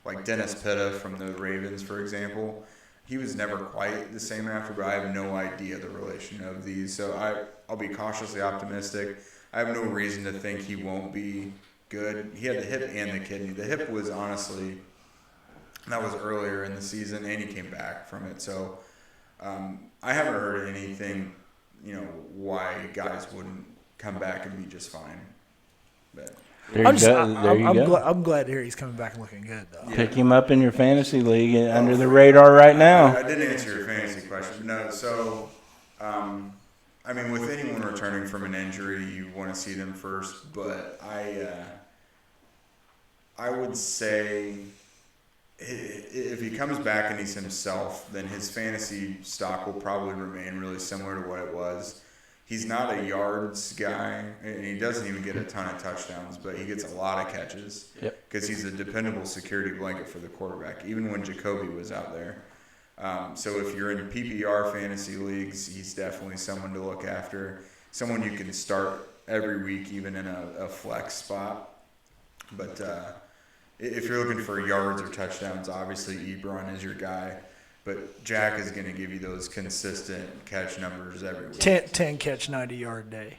like Dennis Pitta from the Ravens, for example, he was never quite the same after, but I have no idea the relation of these. So I'll be cautiously optimistic. I have no reason to think he won't be good. He had the hip and the kidney. The hip was honestly, that was earlier in the season, and he came back from it. So I haven't heard anything, why guys wouldn't come back and be just fine. But There you go. I'm glad to hear he's coming back looking good, though. Pick him up in your fantasy league under the radar right now. I didn't answer your fantasy question. No, so, with anyone returning from an injury, you want to see them first. But I would say if he comes back and he's himself, then his fantasy stock will probably remain really similar to what it was. He's not a yards guy, and he doesn't even get a ton of touchdowns, but he gets a lot of catches because he's a dependable security blanket for the quarterback, even when Jacoby was out there. So if you're in PPR fantasy leagues, he's definitely someone to look after, someone you can start every week, even in a flex spot. But if you're looking for yards or touchdowns, obviously Ebron is your guy. But Jack is going to give you those consistent catch numbers every week. 10 catch, 90-yard day.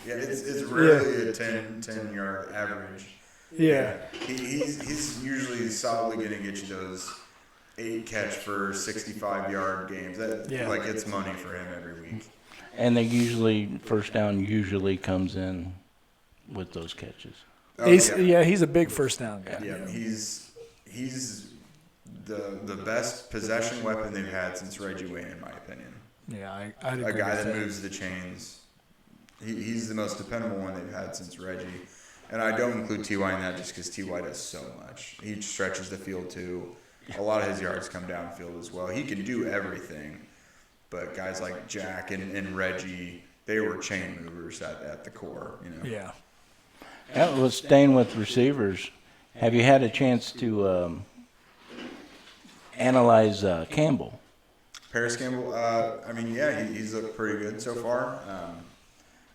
Yeah, it's really a 10-yard average. Yeah. He's usually solidly going to get you those 8 catch for 65-yard games. Like it's money for him every week. And first down usually comes in with those catches. He's a big first down guy. Yeah, he's the best possession weapon they've had since Reggie Wayne, in my opinion. Yeah, I'd agree a guy with that moves the chains. He's the most dependable one they've had since Reggie. And I don't include T.Y. in that just because T.Y. does so much. He stretches the field too. A lot of his yards come downfield as well. He can do everything. But guys like Jack and Reggie, they were chain movers at the core. Yeah. Well, staying with receivers, have you had a chance to analyze Campbell? Paris Campbell, he's looked pretty good so far.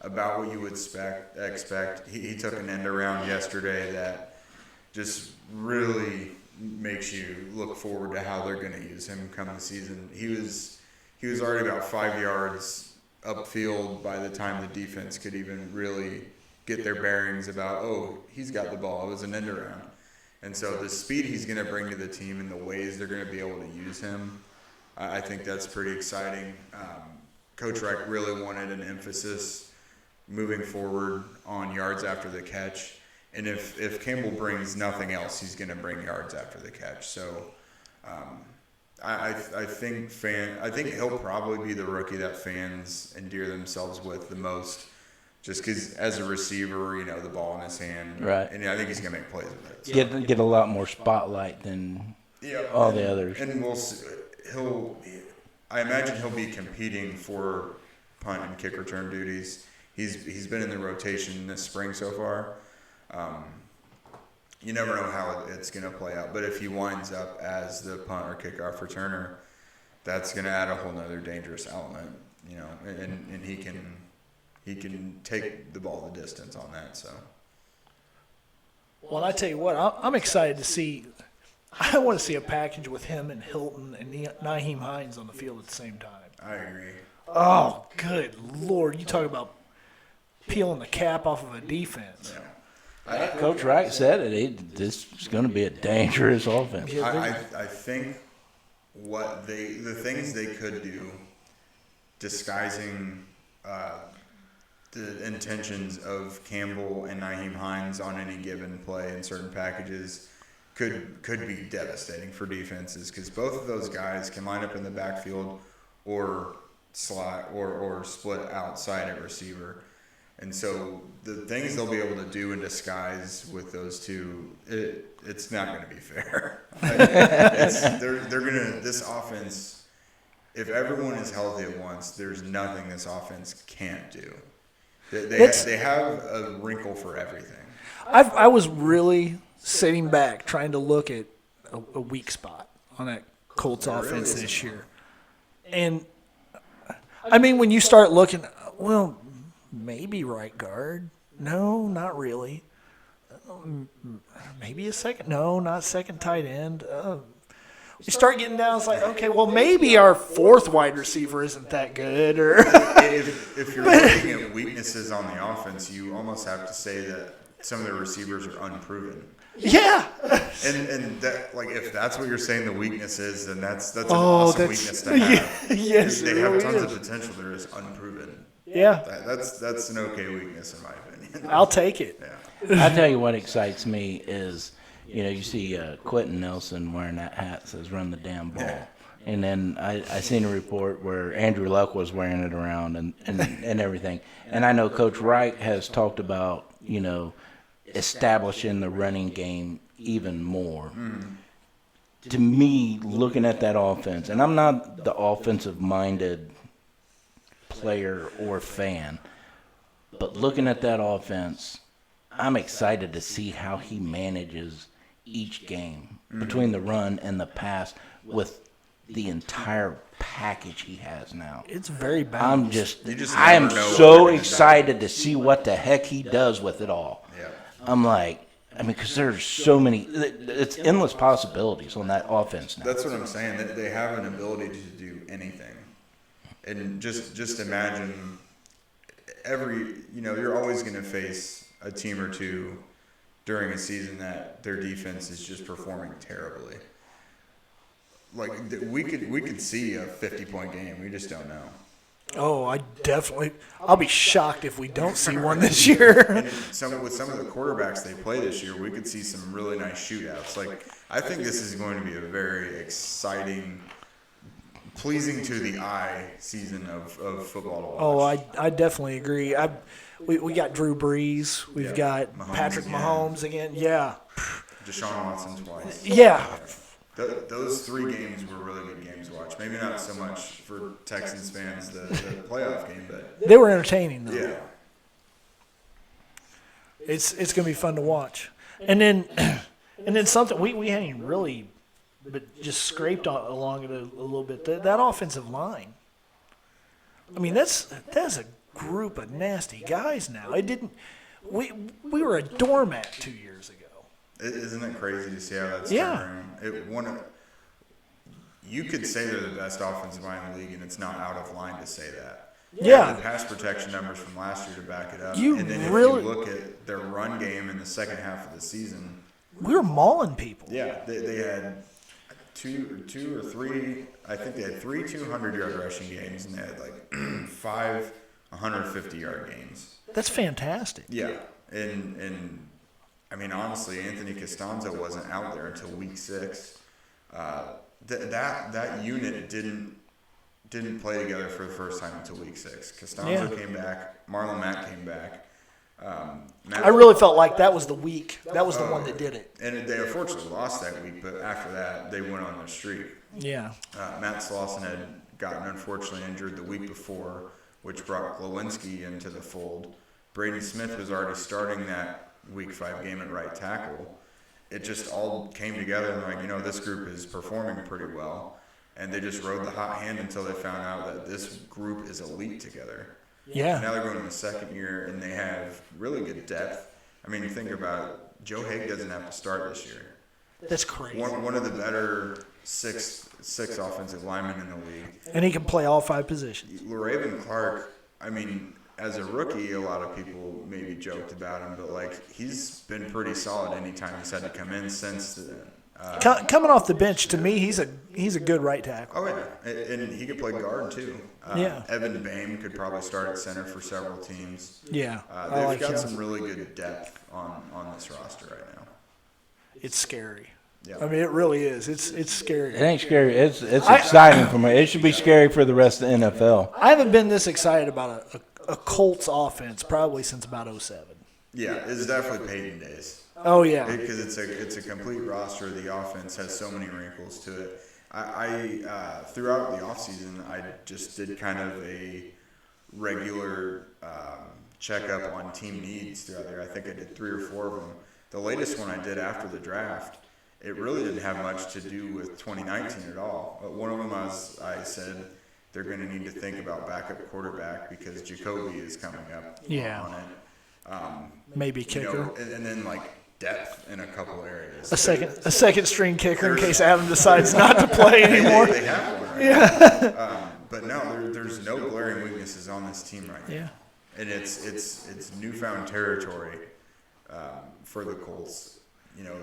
About what you would expect. He took an end around yesterday that just really makes you look forward to how they're going to use him come the season. He was already about 5 yards upfield by the time the defense could even really get their bearings about, he's got the ball. It was an end around. And so the speed he's going to bring to the team and the ways they're going to be able to use him, I think that's pretty exciting. Coach Reich really wanted an emphasis moving forward on yards after the catch. And if Campbell brings nothing else, he's going to bring yards after the catch. So I think he'll probably be the rookie that fans endear themselves with the most. Just because as a receiver, the ball in his hand. Right. And I think he's going to make plays with it. So. Get a lot more spotlight than all the others. And I imagine he'll be competing for punt and kick return duties. He's been in the rotation this spring so far. You never know how it's going to play out. But if he winds up as the punt or kickoff returner, that's going to add a whole nother dangerous element. And he can take the ball the distance on that. So, well, I tell you what, I'm excited to see. I want to see a package with him and Hilton and Nyheim Hines on the field at the same time. I agree. Oh, good Lord! You talk about peeling the cap off of a defense. Yeah. Coach Wright said it. This is going to be a dangerous offense. I think the things they could do, disguising the intentions of Campbell and Nyheim Hines on any given play in certain packages could be devastating for defenses because both of those guys can line up in the backfield or slot or split outside at receiver. And so the things they'll be able to do in disguise with those two, it's not going to be fair. They're gonna this offense. If everyone is healthy at once, there's nothing this offense can't do. They have a wrinkle for everything. I was really sitting back trying to look at a weak spot on that Colts offense this year. And, when you start looking, well, maybe right guard. No, not really. Maybe a second. No, not second tight end. we start getting down. It's like, okay, well, maybe our fourth wide receiver isn't that good. Or if you're looking at weaknesses on the offense, you almost have to say that some of the receivers are unproven. yeah. And that, like, if that's what you're saying the weakness is, then that's an awesome weakness to have. Yes, They it have really tons is. of potential. They're just unproven. Yeah, That's an okay weakness in my opinion. I'll take it. Yeah. I tell you what excites me is, you see Quentin Nelson wearing that hat that says "Run the damn ball," Yeah. and then I seen a report where Andrew Luck was wearing it around and everything. And I know Coach Wright has talked about establishing the running game even more. To me, looking at that offense, and I'm not the offensive-minded player or fan, but looking at that offense, I'm excited to see how he manages each game between the run and the pass with the entire package he has now. It's very balanced. I am never know what so they're gonna excited to see what the heck he does with it all. Yeah. I'm like, because there's so many, it's endless possibilities on that offense now. That's what I'm saying. That they have an ability to do anything, and just imagine you're always going to face a team or two during a season that their defense is just performing terribly. Like we could see a 50-point game. We just don't know. Oh, I'll be shocked if we don't see one this year. And with some of the quarterbacks they play this year, we could see some really nice shootouts. Like, I think this is going to be a very exciting, pleasing to the eye season of football to watch. Oh, I definitely agree. We got Drew Brees. We've got Mahomes Patrick again. Mahomes again. Yeah. Deshaun Watson twice. Yeah. Those three games were really good games to watch. Maybe not so much for Texans fans, the playoff game, but They were entertaining, though. yeah. It's going to be fun to watch. And then something we ain't really but just scraped along it a little bit. That offensive line. I mean, that's a group of nasty guys now. We were a doormat 2 years ago. Isn't it crazy to see how that's Yeah. turned around? You could say they're the best offensive line in the league, and it's not out of line to say that. Yeah. The pass protection numbers from last year to back it up. You and then really- if you look at their run game in the second half of the season, We were mauling people. yeah, they had two or three. I think they had 3 200-yard rushing games, and they had like 5 150-yard games. That's fantastic. Yeah, and I mean, honestly, Anthony Costanzo wasn't out there until week 6. That unit didn't play together for the first time until week 6. Costanzo came back. Marlon Mack came back. I really felt like that was the week. That was the one that did it. And they unfortunately lost that week, but after that, they went on their streak. Yeah. Matt Slauson had gotten unfortunately injured the week before, which brought Glowinski into the fold. Braden Smith was already starting that week 5 game at right tackle. It just all came together and like, this group is performing pretty well. And they just rode the hot hand until they found out that this group is elite together. Yeah. Now they're going in the second year and they have really good depth. I mean, you think about it, Joe Haig doesn't have to start this year. That's crazy. One of the better six offensive linemen in the league. And he can play all 5 positions. LaRaven Clark, I mean, as a rookie, a lot of people maybe joked about him, but like he's been pretty solid anytime he's had to come in since then. Coming off the bench, to me, he's a good right tackle. Oh yeah, and he could play guard too. Yeah. Evan Boehm could probably start at center for several teams. Yeah. I They've like got him. some really good depth on this roster right now. It's scary. Yeah. I mean, it really is. It's scary. It ain't scary. It's exciting for me. It should be scary for the rest of the NFL. I haven't been this excited about a Colts offense probably since about 07. Yeah, it's definitely Peyton days. Oh, yeah. Because it's a complete roster. The offense has so many wrinkles to it. I throughout the offseason, I just did kind of a regular checkup on team needs throughout there. I think I did 3 or 4 of them. The latest one I did after the draft, it really didn't have much to do with 2019 at all. But one of them, I said they're going to need to think about backup quarterback because Jacoby is coming up Yeah. on it. Maybe kicker. And then like depth in a couple areas. A second string kicker in case Adam decides not to play anymore. They have one right now. But no, there's no glaring weaknesses on this team right now. Yeah. And it's newfound territory for the Colts. You know,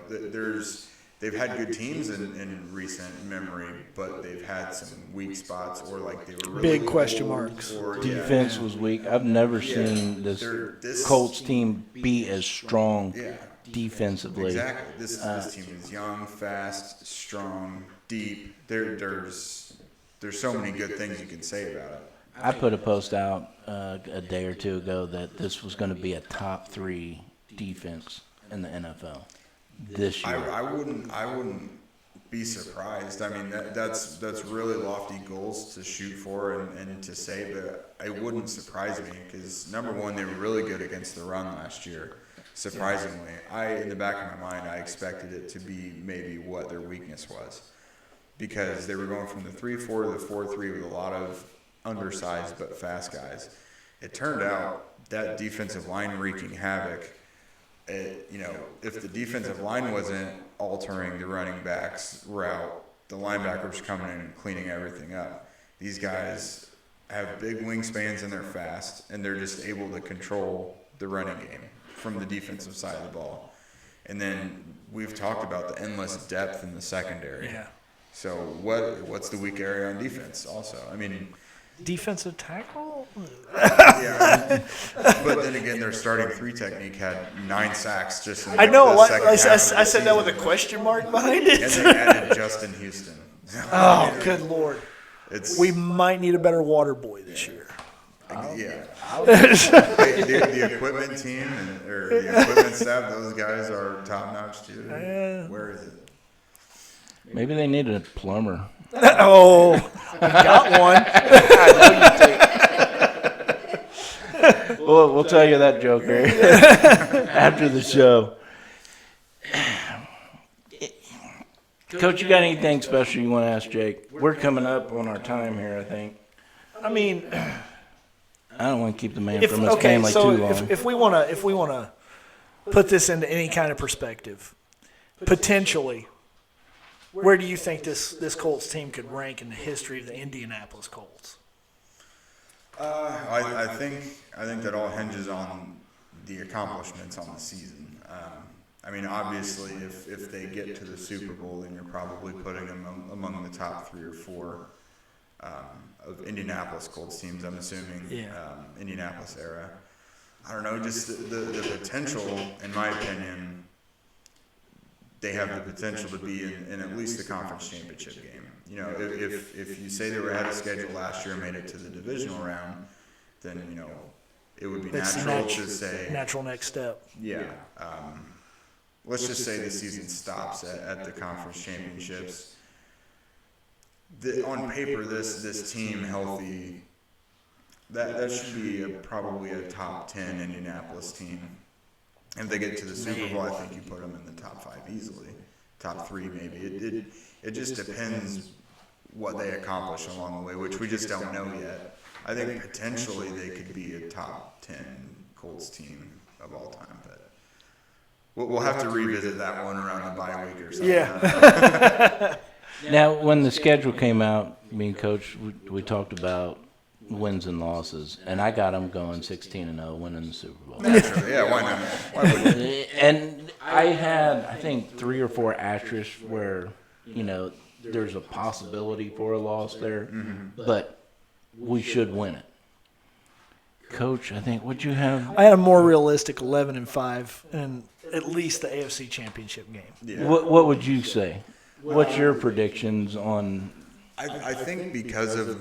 they've had good teams in recent memory, but they've had some weak spots or like they were really Big question marks. Defense was weak. I've never seen this Colts team be as strong defensively. Exactly. This team is young, fast, strong, deep. There's so many good things you can say about it. I put a post out a day or two ago that this was going to be a top 3 defense in the NFL this year. I wouldn't be surprised. I mean, that's really lofty goals to shoot for and to say, but it wouldn't surprise me because number one, they were really good against the run last year. Surprisingly, in the back of my mind, I expected it to be maybe what their weakness was because they were going from the 3-4 to the 4-3 with a lot of undersized but fast guys. It turned out that defensive line wreaking havoc. If the defensive line wasn't altering the running back's route, the linebackers coming in and cleaning everything up. These guys have big wingspans and they're fast, and they're just able to control the running game from the defensive side of the ball. And then we've talked about the endless depth in the secondary. Yeah. So what's the weak area on defense also? I mean, defensive tackle? yeah. But then again, their starting 3 technique had 9 sacks just in I know. the second I half of the said season. that with a question mark behind it. And they added Justin Houston. Oh, good Lord. It's, We might need a better water boy this year. yeah. The equipment team or the equipment staff, those guys are top notch too. Where is it? Maybe they need a plumber. Oh, we got one. We'll tell you that joke here after the show. Coach, you got anything special you want to ask Jake? We're coming up on our time here, I think. I mean, I don't want to keep the man from his family too long. If we want to put this into any kind of perspective, potentially, where do you think this Colts team could rank in the history of the Indianapolis Colts? I think that all hinges on the accomplishments on the season. I mean, obviously, if they get to the Super Bowl, then you're probably putting them among the top 3 or 4 of Indianapolis Colts teams. I'm assuming Indianapolis era. I don't know, just the potential, in my opinion. They have the potential to be in at least the conference championship game. You know, if you say they were ahead of schedule last year and made it to the divisional round, then, you know, it would be natural to say. Natural next step. Yeah. Let's just say the season stops at the conference championships. On paper, this team healthy, that should be probably a top 10 Indianapolis team. If they get to the Super Bowl, I think you put them in the top 5 easily, top 3 maybe. It just depends what they accomplish along the way, which we just don't know yet. I think potentially they could be a top 10 Colts team of all time, but we'll have to revisit that one around the bye week or something. Yeah. Now, when the schedule came out, me and Coach, we talked about wins and losses, and I got them going 16-0, winning the Super Bowl. Naturally, yeah, why not? Why wouldn't you? And I had, I think, 3 or 4 asterisks where, you know, there's a possibility for a loss there, but we should win it. Coach, I think, what'd you have? I had a more realistic 11-5 and at least the AFC Championship game. Yeah. What would you say? What's your predictions on? I think because of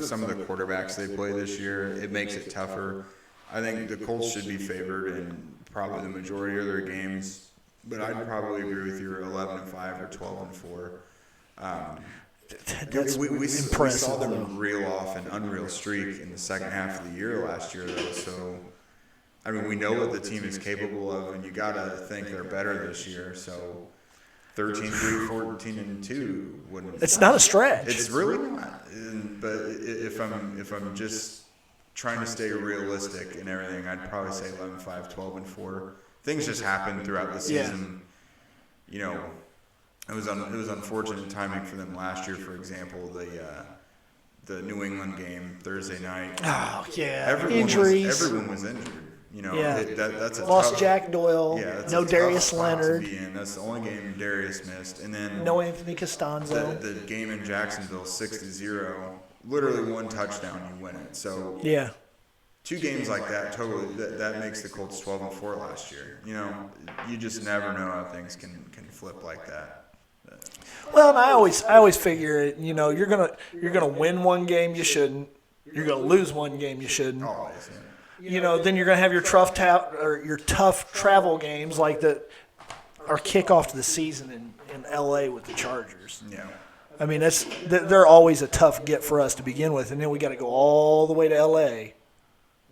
some of the quarterbacks they play this year, it makes it tougher. I think the Colts should be favored in probably the majority of their games, but I'd probably agree with you 11-5 or 12-4. That's we impressive. saw them reel off an unreal streak in the second half of the year last year, though. So, I mean, we know what the team is capable of, and you gotta think they're better this year. So, 13-3, 14-2 wouldn't. It's not a stretch. It's really not. But if I'm just trying to stay realistic and everything, I'd probably say 11-5, 12-4, things just happen throughout the season. You know, it was unfortunate timing for them last year. For example, the New England game Thursday night. Oh yeah, Everyone was injured. You know, that's a lost tough, Jack Doyle. that's No a Darius tough spot to Leonard. be in. That's the only game Darius missed, and then No Anthony Costanzo. the game in Jacksonville 6-0. Literally one touchdown, you win it. So Yeah. 2 games like that totally that makes the Colts 12-4 last year. You know, you just never know how things can flip like that. Well, and I always figure it. You know, you're gonna win one game you shouldn't. You're gonna lose one game you shouldn't. Always. You know, then you're gonna have your tough travel games like our kickoff to the season in L.A. with the Chargers. Yeah. I mean, they're always a tough get for us to begin with, and then we got to go all the way to L.A.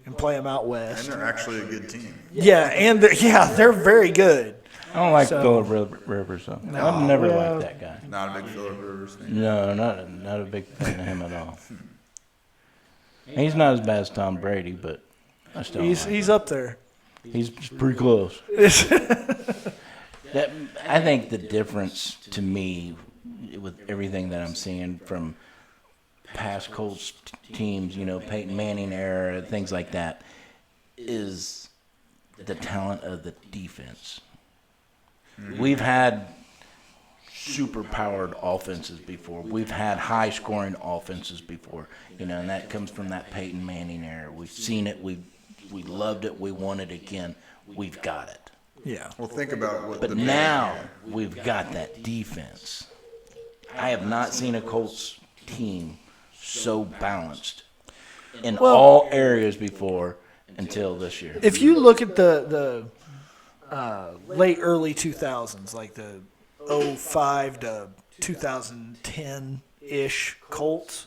and play them out And west. they're actually a good team. Yeah, and they're very good. I don't like Phillip Rivers, though. I've never liked that guy. Not a big Phillip Rivers fan. No, not a big fan of him at all. He's not as bad as Tom Brady, but I still don't like him. He's up there. He's pretty close. I think the difference to me with everything that I'm seeing from past Colts teams, you know, Peyton Manning era, things like that, is the talent of the defense. We've had super-powered offenses before. We've had high-scoring offenses before, you know, and that comes from that Peyton Manning era. We've seen it. We loved it. We want it again. We've got it. Yeah. Well, think about what But now we've got that defense. I have not seen a Colts team so balanced in all areas before until this year. If you look at the late early 2000s, like the 05 to 2010-ish Colts,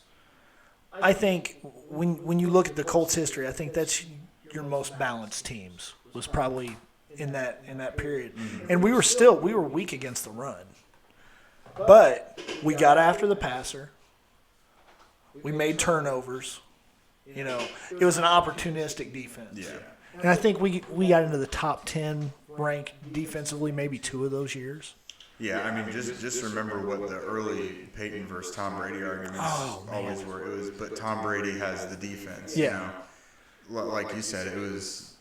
I think when you look at the Colts history, I think that's your most balanced teams was probably in that period. And we were weak against the run. But we got after the passer. We made turnovers. You know, it was an opportunistic defense. Yeah. And I think we got into the top 10 rank defensively maybe 2 of those years. Yeah, I mean, just remember what the early Peyton versus Tom Brady arguments always were. It was, but Tom Brady has the defense. Yeah. You know? Like you said, it was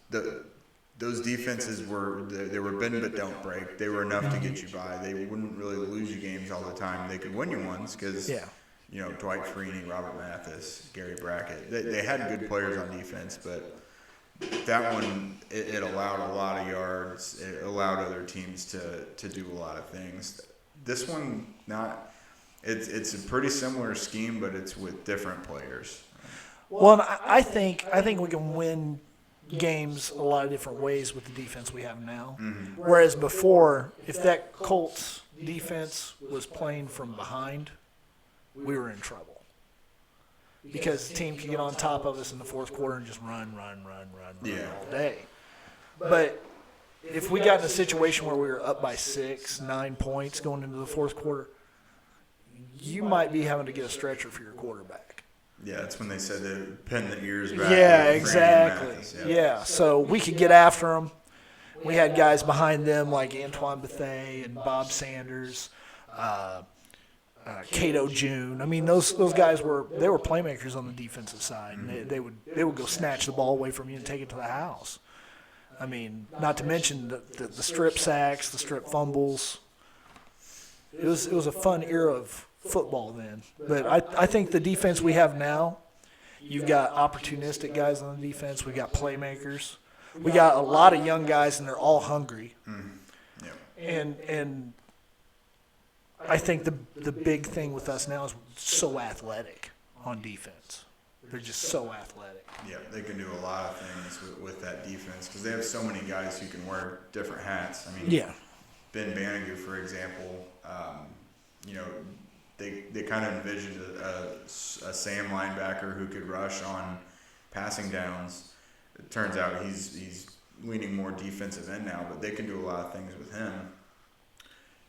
those defenses were bend but don't break. They were enough to get you by. They wouldn't really lose you games all the time. They could win you ones because you know, Dwight Freeney, Robert Mathis, Gary Brackett. They had good players on defense, but that one, it allowed a lot of yards. It allowed other teams to do a lot of things. This one, not. It's a pretty similar scheme, but it's with different players. Well, and I think we can win games a lot of different ways with the defense we have now. Mm-hmm. Whereas before, if that Colts defense was playing from behind, we were in trouble. Because the team could get on top of us in the fourth quarter and just run all day. But if we got in a situation where we were up by 6, 9 points going into the fourth quarter, you might be having to get a stretcher for your quarterback. Yeah, that's when they said they pin the ears back. Yeah, with exactly. Mathis, Yeah, so we could get after them. We had guys behind them like Antoine Bethea and Bob Sanders, Cato June. I mean, those guys were playmakers on the defensive side, and they would go snatch the ball away from you and take it to the house. I mean, not to mention the strip sacks, the strip fumbles. It was a fun era of football then. But I think the defense we have now, you've got opportunistic guys on the defense. We got playmakers. We got a lot of young guys, and they're all hungry. Yeah. And I think the big thing with us now is so athletic on defense. They're just so athletic. Yeah, they can do a lot of things with that defense because they have so many guys who can wear different hats. I mean, Ben Bannigu, for example, you know, they kind of envisioned a Sam linebacker who could rush on passing downs. It turns out he's leaning more defensive end now, but they can do a lot of things with him.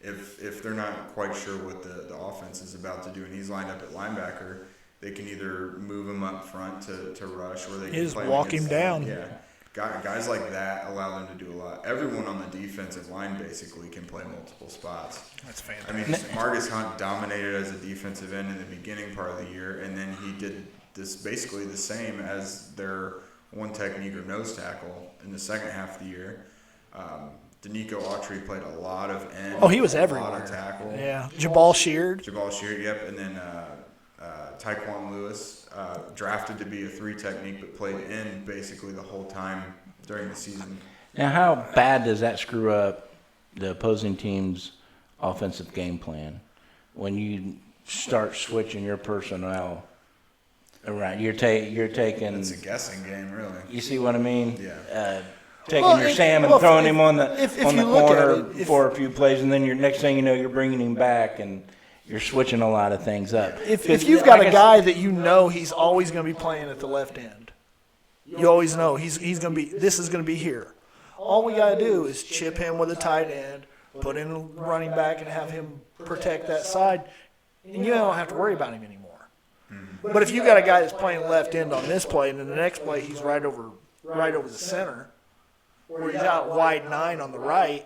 If they're not quite sure what the offense is about to do and he's lined up at linebacker, they can either move him up front to rush or they can just play walk him against down. Yeah. guys like that allow them to do a lot. Everyone on the defensive line basically can play multiple spots. That's I fantastic. mean, Marcus Hunt dominated as a defensive end in the beginning part of the year, and then he did this basically the same as their one technique or nose tackle in the second half of the year. Danico Autry played a lot of end. Oh, he was a everywhere. lot of tackle. Yeah, Jabal Sheard. Yep. And then Tyquan Lewis, drafted to be a 3 technique, but played end basically the whole time during the season. Now, how bad does that screw up the opposing team's offensive game plan when you start switching your personnel around? You're taking. It's a guessing game, really. You see what I mean? Yeah. Taking your Sam and throwing him on the if on the you look at corner it, for a few plays, and then next thing you know, you're bringing him back and you're switching a lot of things up. If you've got a guy that you know he's always going to be playing at the left end, you always know he's going to be. This is going to be here. All we got to do is chip him with a tight end, put in a running back, and have him protect that side, and you don't have to worry about him anymore. But if you got a guy that's playing left end on this play, and then the next play he's right over the center, or he's out wide 9 on the right,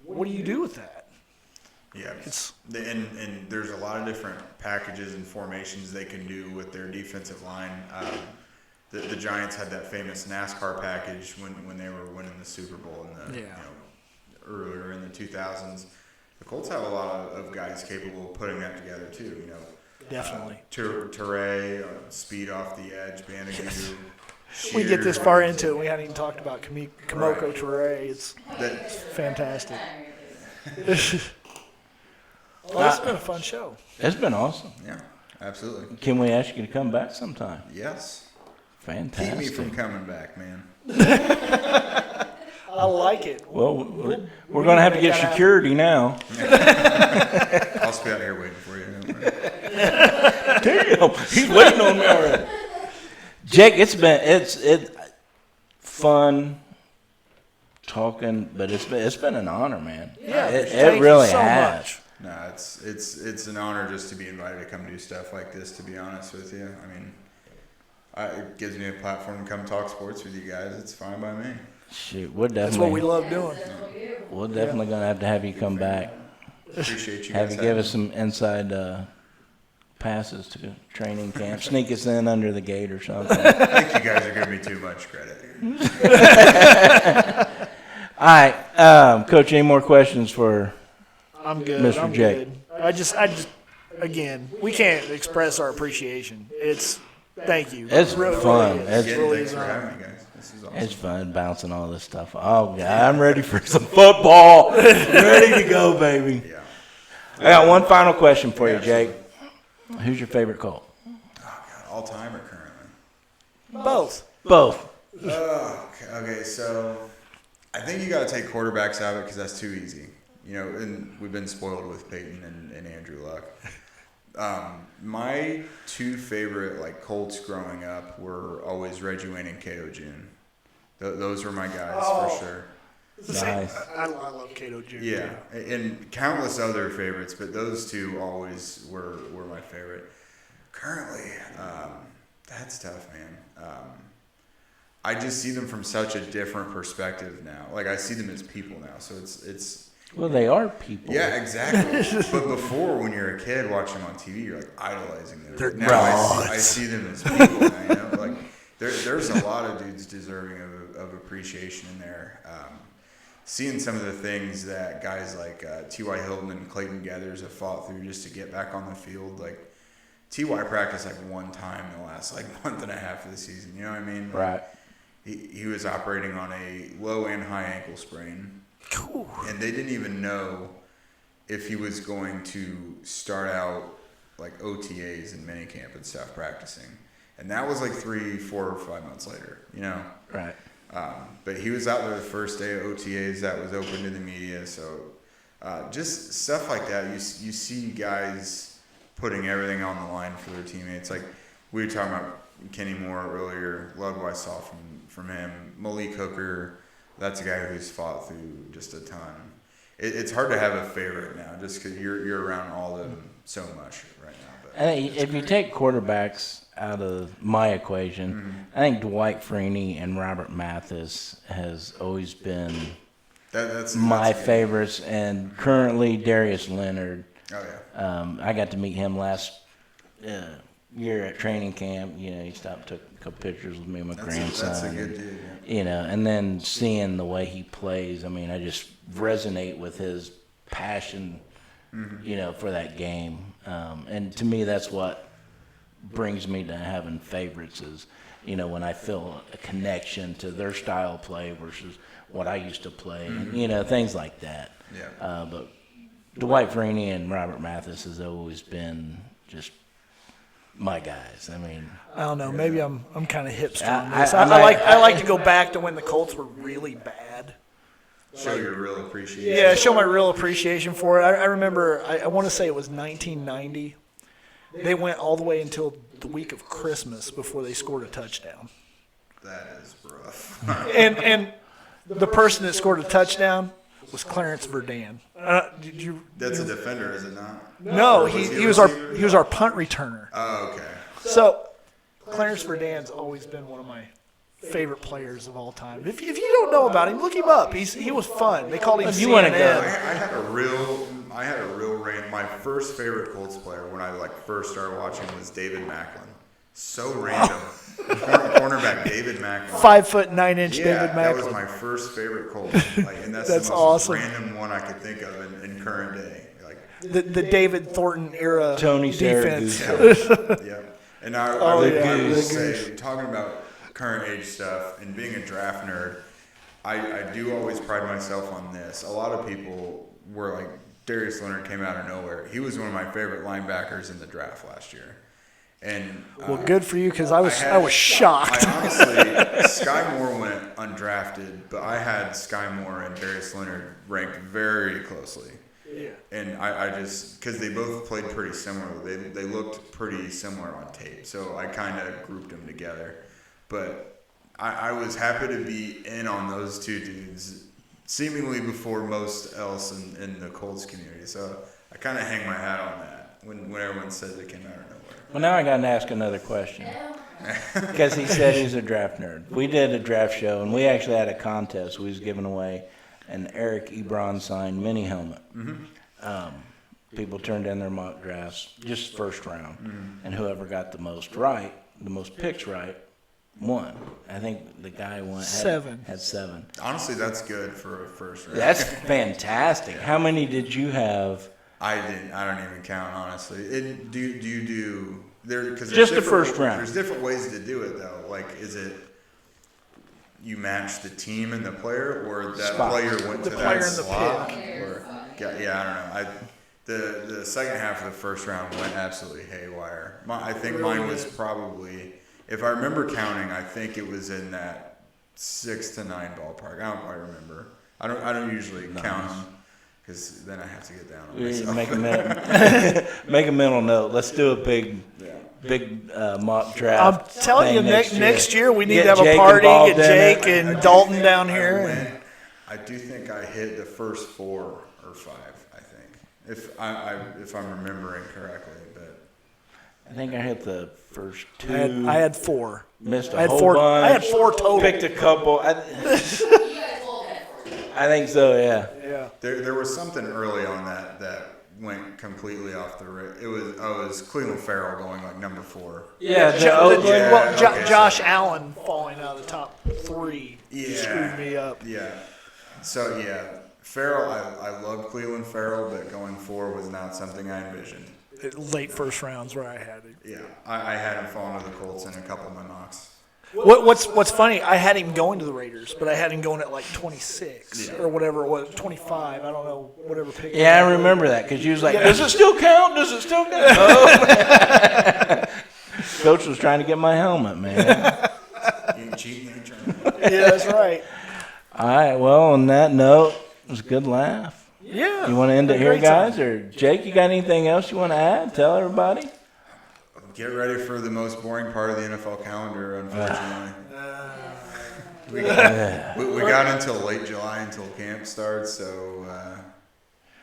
what do you do with that? Yeah, and there's a lot of different packages and formations they can do with their defensive line. The Giants had that famous NASCAR package when they were winning the Super Bowl earlier in the 2000s. The Colts have a lot of guys capable of putting that together too. Definitely. Toure, speed off the edge, Bandicoot. We get this far into it, we haven't even talked about Kamoko Right. Toure. It's fantastic. Well, it's been a fun show. It's been awesome. Yeah, absolutely. Can we ask you to come back sometime? Yes. Fantastic. Keep me from coming back, man. I like it. Well, we're going to have to get security now. I'll be out here waiting for you. Damn, he's waiting on me already. Jake, it's fun talking, but it's been an honor, man. Yeah, it thank really you so has. much. No, it's an honor just to be invited to come do stuff like this. To be honest with you, I mean, it gives me a platform to come talk sports with you guys. It's fine by me. Shoot, we're That's what we definitely love doing. we're definitely gonna have you come back. Appreciate you Have guys. you give us some inside passes to training camp. Sneak us in under the gate or something. I think you guys are giving me too much credit. All right, Coach. Any more questions for? I'm good. Mr. I'm Jake. good. I just, again, we can't express our appreciation. Thank you. It's fun. is. It's It really Thanks is for an honor. having me, guys. This is awesome. It's fun bouncing all this stuff. Oh, God, I'm ready for some football. Ready to go, baby. Yeah. I got one final question for you, Jake. Who's your favorite Colt? Oh, God, all time or currently? Both. Both. Oh, okay. So I think you got to take quarterbacks out of it because that's too easy. And we've been spoiled with Peyton and Andrew Luck. My 2 favorite Colts growing up were always Reggie Wayne and Cato June. Those were my guys for sure. Nice. I love Cato Jr. Yeah, and countless other favorites, but those 2 always were my favorite. Currently, that's tough, man. I just see them from such a different perspective now. I see them as people now, so it's. Well, they are people. Yeah, exactly. But before, when you're a kid watching them on TV, you're idolizing them. They're Now I see them as people. Now, there's a lot of dudes deserving of appreciation in there. Seeing some of the things that guys like T.Y. Hilton and Clayton Gathers have fought through just to get back on the field. T.Y. practiced one time in the last month and a half of the season. You know what I mean? Right. He was operating on a low and high ankle sprain. Cool. And they didn't even know if he was going to start out OTAs and minicamp and stuff practicing. And that was 3, 4, or 5 months later, Right. But he was out there the first day of OTAs that was open to the media. So just stuff like that. You see guys putting everything on the line for their teammates. We were talking about Kenny Moore earlier. Loved what I saw from him. Malik Hooker. That's a guy who's fought through just a ton. It's hard to have a favorite now, just because you're around all of them so much right now. But And if you take quarterbacks out of my equation, I think Dwight Freeney and Robert Mathis has always been That's my good. favorites, and currently Darius Leonard. Oh yeah. I got to meet him last year at training camp. You know, he stopped, took a couple pictures with me and my grandson. That's a good dude. Yeah. You know, and then seeing the way he plays, I mean, I just resonate with his passion, you know, for that game. And to me, that's what brings me to having favorites is, you know, when I feel a connection to their style of play versus what I used to play, and, you know, things like that. Yeah. But Dwight Freeney and Robert Mathis has always been just my guys. I mean, I don't know. Maybe I'm kind of hipster on I- this. I I like to go back to when the Colts were really bad. Show your real appreciation. Yeah, show my real appreciation for it. I remember, I want to say it was 1990. They went all the way until the week of Christmas before they scored a touchdown. That is rough. And the person that scored a touchdown was Clarence Verdun. Did you? That's a defender, is it not? No, Or he a was receiver? our punt returner. Oh, okay. So Clarence Verdun's always been one of my favorite players of all time. If you don't know about him, look him up. He was fun. They called him If you wanna CNN. go. I had a real reign. My first favorite Colts player when I first started watching was David Macklin. So random. Cornerback David Macklin. 5'9" Yeah, David that was Macklin. my first favorite Colt. And that's That's the most awesome. random one I could think of in current day. The David Thornton era Tony defense. Saragusa. Yeah. And I Oh, will yeah, the say, talking about current age stuff and being a draft nerd, I do always pride myself on this. A lot of people were like, Darius Leonard came out of nowhere. He was one of my favorite linebackers in the draft last year. And Well, good for you because I was shocked. I honestly, Sky Moore went undrafted, but I had Sky Moore and Darius Leonard ranked very closely. Yeah. And I just, because they both played pretty similar. They looked pretty similar on tape. So I kind of grouped them together. But I was happy to be in on those two dudes seemingly before most else in the Colts community. So I kind of hang my hat on that when everyone says it came out of nowhere. Well, now I got to ask another question. Because he said he's a draft nerd. We did a draft show, and we actually had a contest. We was giving away an Eric Ebron signed mini helmet. People turned in their mock drafts, just first round. And whoever got the most picks right, won. I think the guy had 7. Honestly, that's good for a first round. That's fantastic. How many did you have? I don't even count, honestly. Do you do there? Because Just the first round. There's different ways to do it though. Like, is it you match the team and the player, or that Spot. player went The to player that and the slot? pick. Or, yeah, I don't know. The second half of the first round went absolutely haywire. I think mine was probably, if I remember counting, I think it was in that 6 to 9 ballpark. I don't quite remember. I don't usually count them. Because then I have to get down on myself. Make a mental note. Let's do a big mock draft. I'm telling you, thing next year we need Get to have Jake a party, involved get in it. Jake and Dalton down here. I do think I hit the first 4 or 5. I think, if I'm remembering correctly, but I think I hit the first 2. I had 4. Missed a I had whole 4. bunch. I had 4 total. Picked a couple. You guys both had 14. I think so. Yeah. Yeah. there was something early on that went completely off the rail. It was Cleveland Farrell going like number 4. Yeah. Josh Allen falling out of the top 3 Yeah. screwed me up. Yeah. So yeah, Farrell. I love Cleveland Farrell, but going 4 was not something I envisioned. Late first rounds where I had it. Yeah, I had him falling to the Colts in a couple of my mocks. What's funny? I had him going to the Raiders, but I had him going at like 26 or whatever it was, 25. I don't know, whatever pick. Yeah, I remember that because you was like, "Does it still count? Does it still count?" Oh. Coach was trying to get my helmet, man. You ain't cheating, you ain't trying. Yeah, that's right. All right. Well, on that note, it was a good laugh. Yeah. You want to end it here, Great time. guys, or Jake? You got anything else you want to add? Tell everybody. Get ready for the most boring part of the NFL calendar, unfortunately. We got until late July until camp starts, so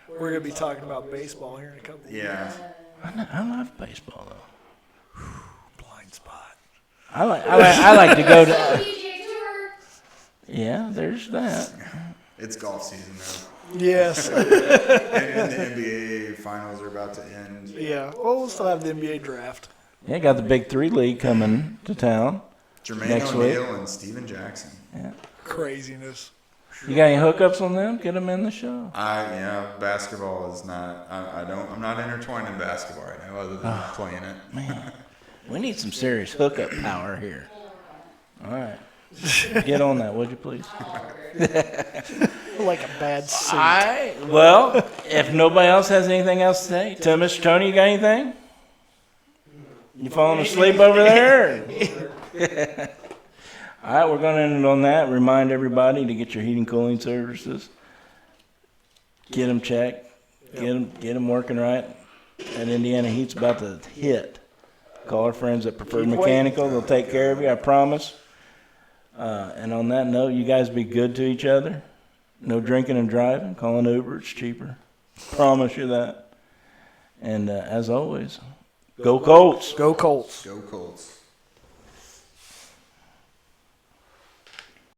We're gonna be talking about baseball here in a couple. yeah. I love baseball though. Blind spot. I like to go to. PGA Tour. Yeah, there's that. It's golf season now. Yes. And the NBA finals are about to end. Yeah. Well, we'll still have the NBA draft. Yeah, got the Big Three League coming to town. Jermaine Next week. O'Neal and Steven Jackson. Yeah. Craziness. You got any hookups on them? Get them in the show. Basketball is not. I'm not intertwined in basketball right now, other than playing it. Man, we need some serious hookup power here. All right. Get on that, would you please? Like a bad suit. Well, if nobody else has anything else to say, Mr. Tony, you got anything? You falling asleep over there? All right, we're going to end it on that. Remind everybody to get your heating cooling services. Get them checked. Get them working right. And Indiana Heat's about to hit. Call our friends at Preferred Mechanical. They'll take care of you, I promise. And on that note, you guys be good to each other. No drinking and driving. Call an Uber. It's cheaper. Promise you that. And as always, go Colts. Go Colts. Go Colts.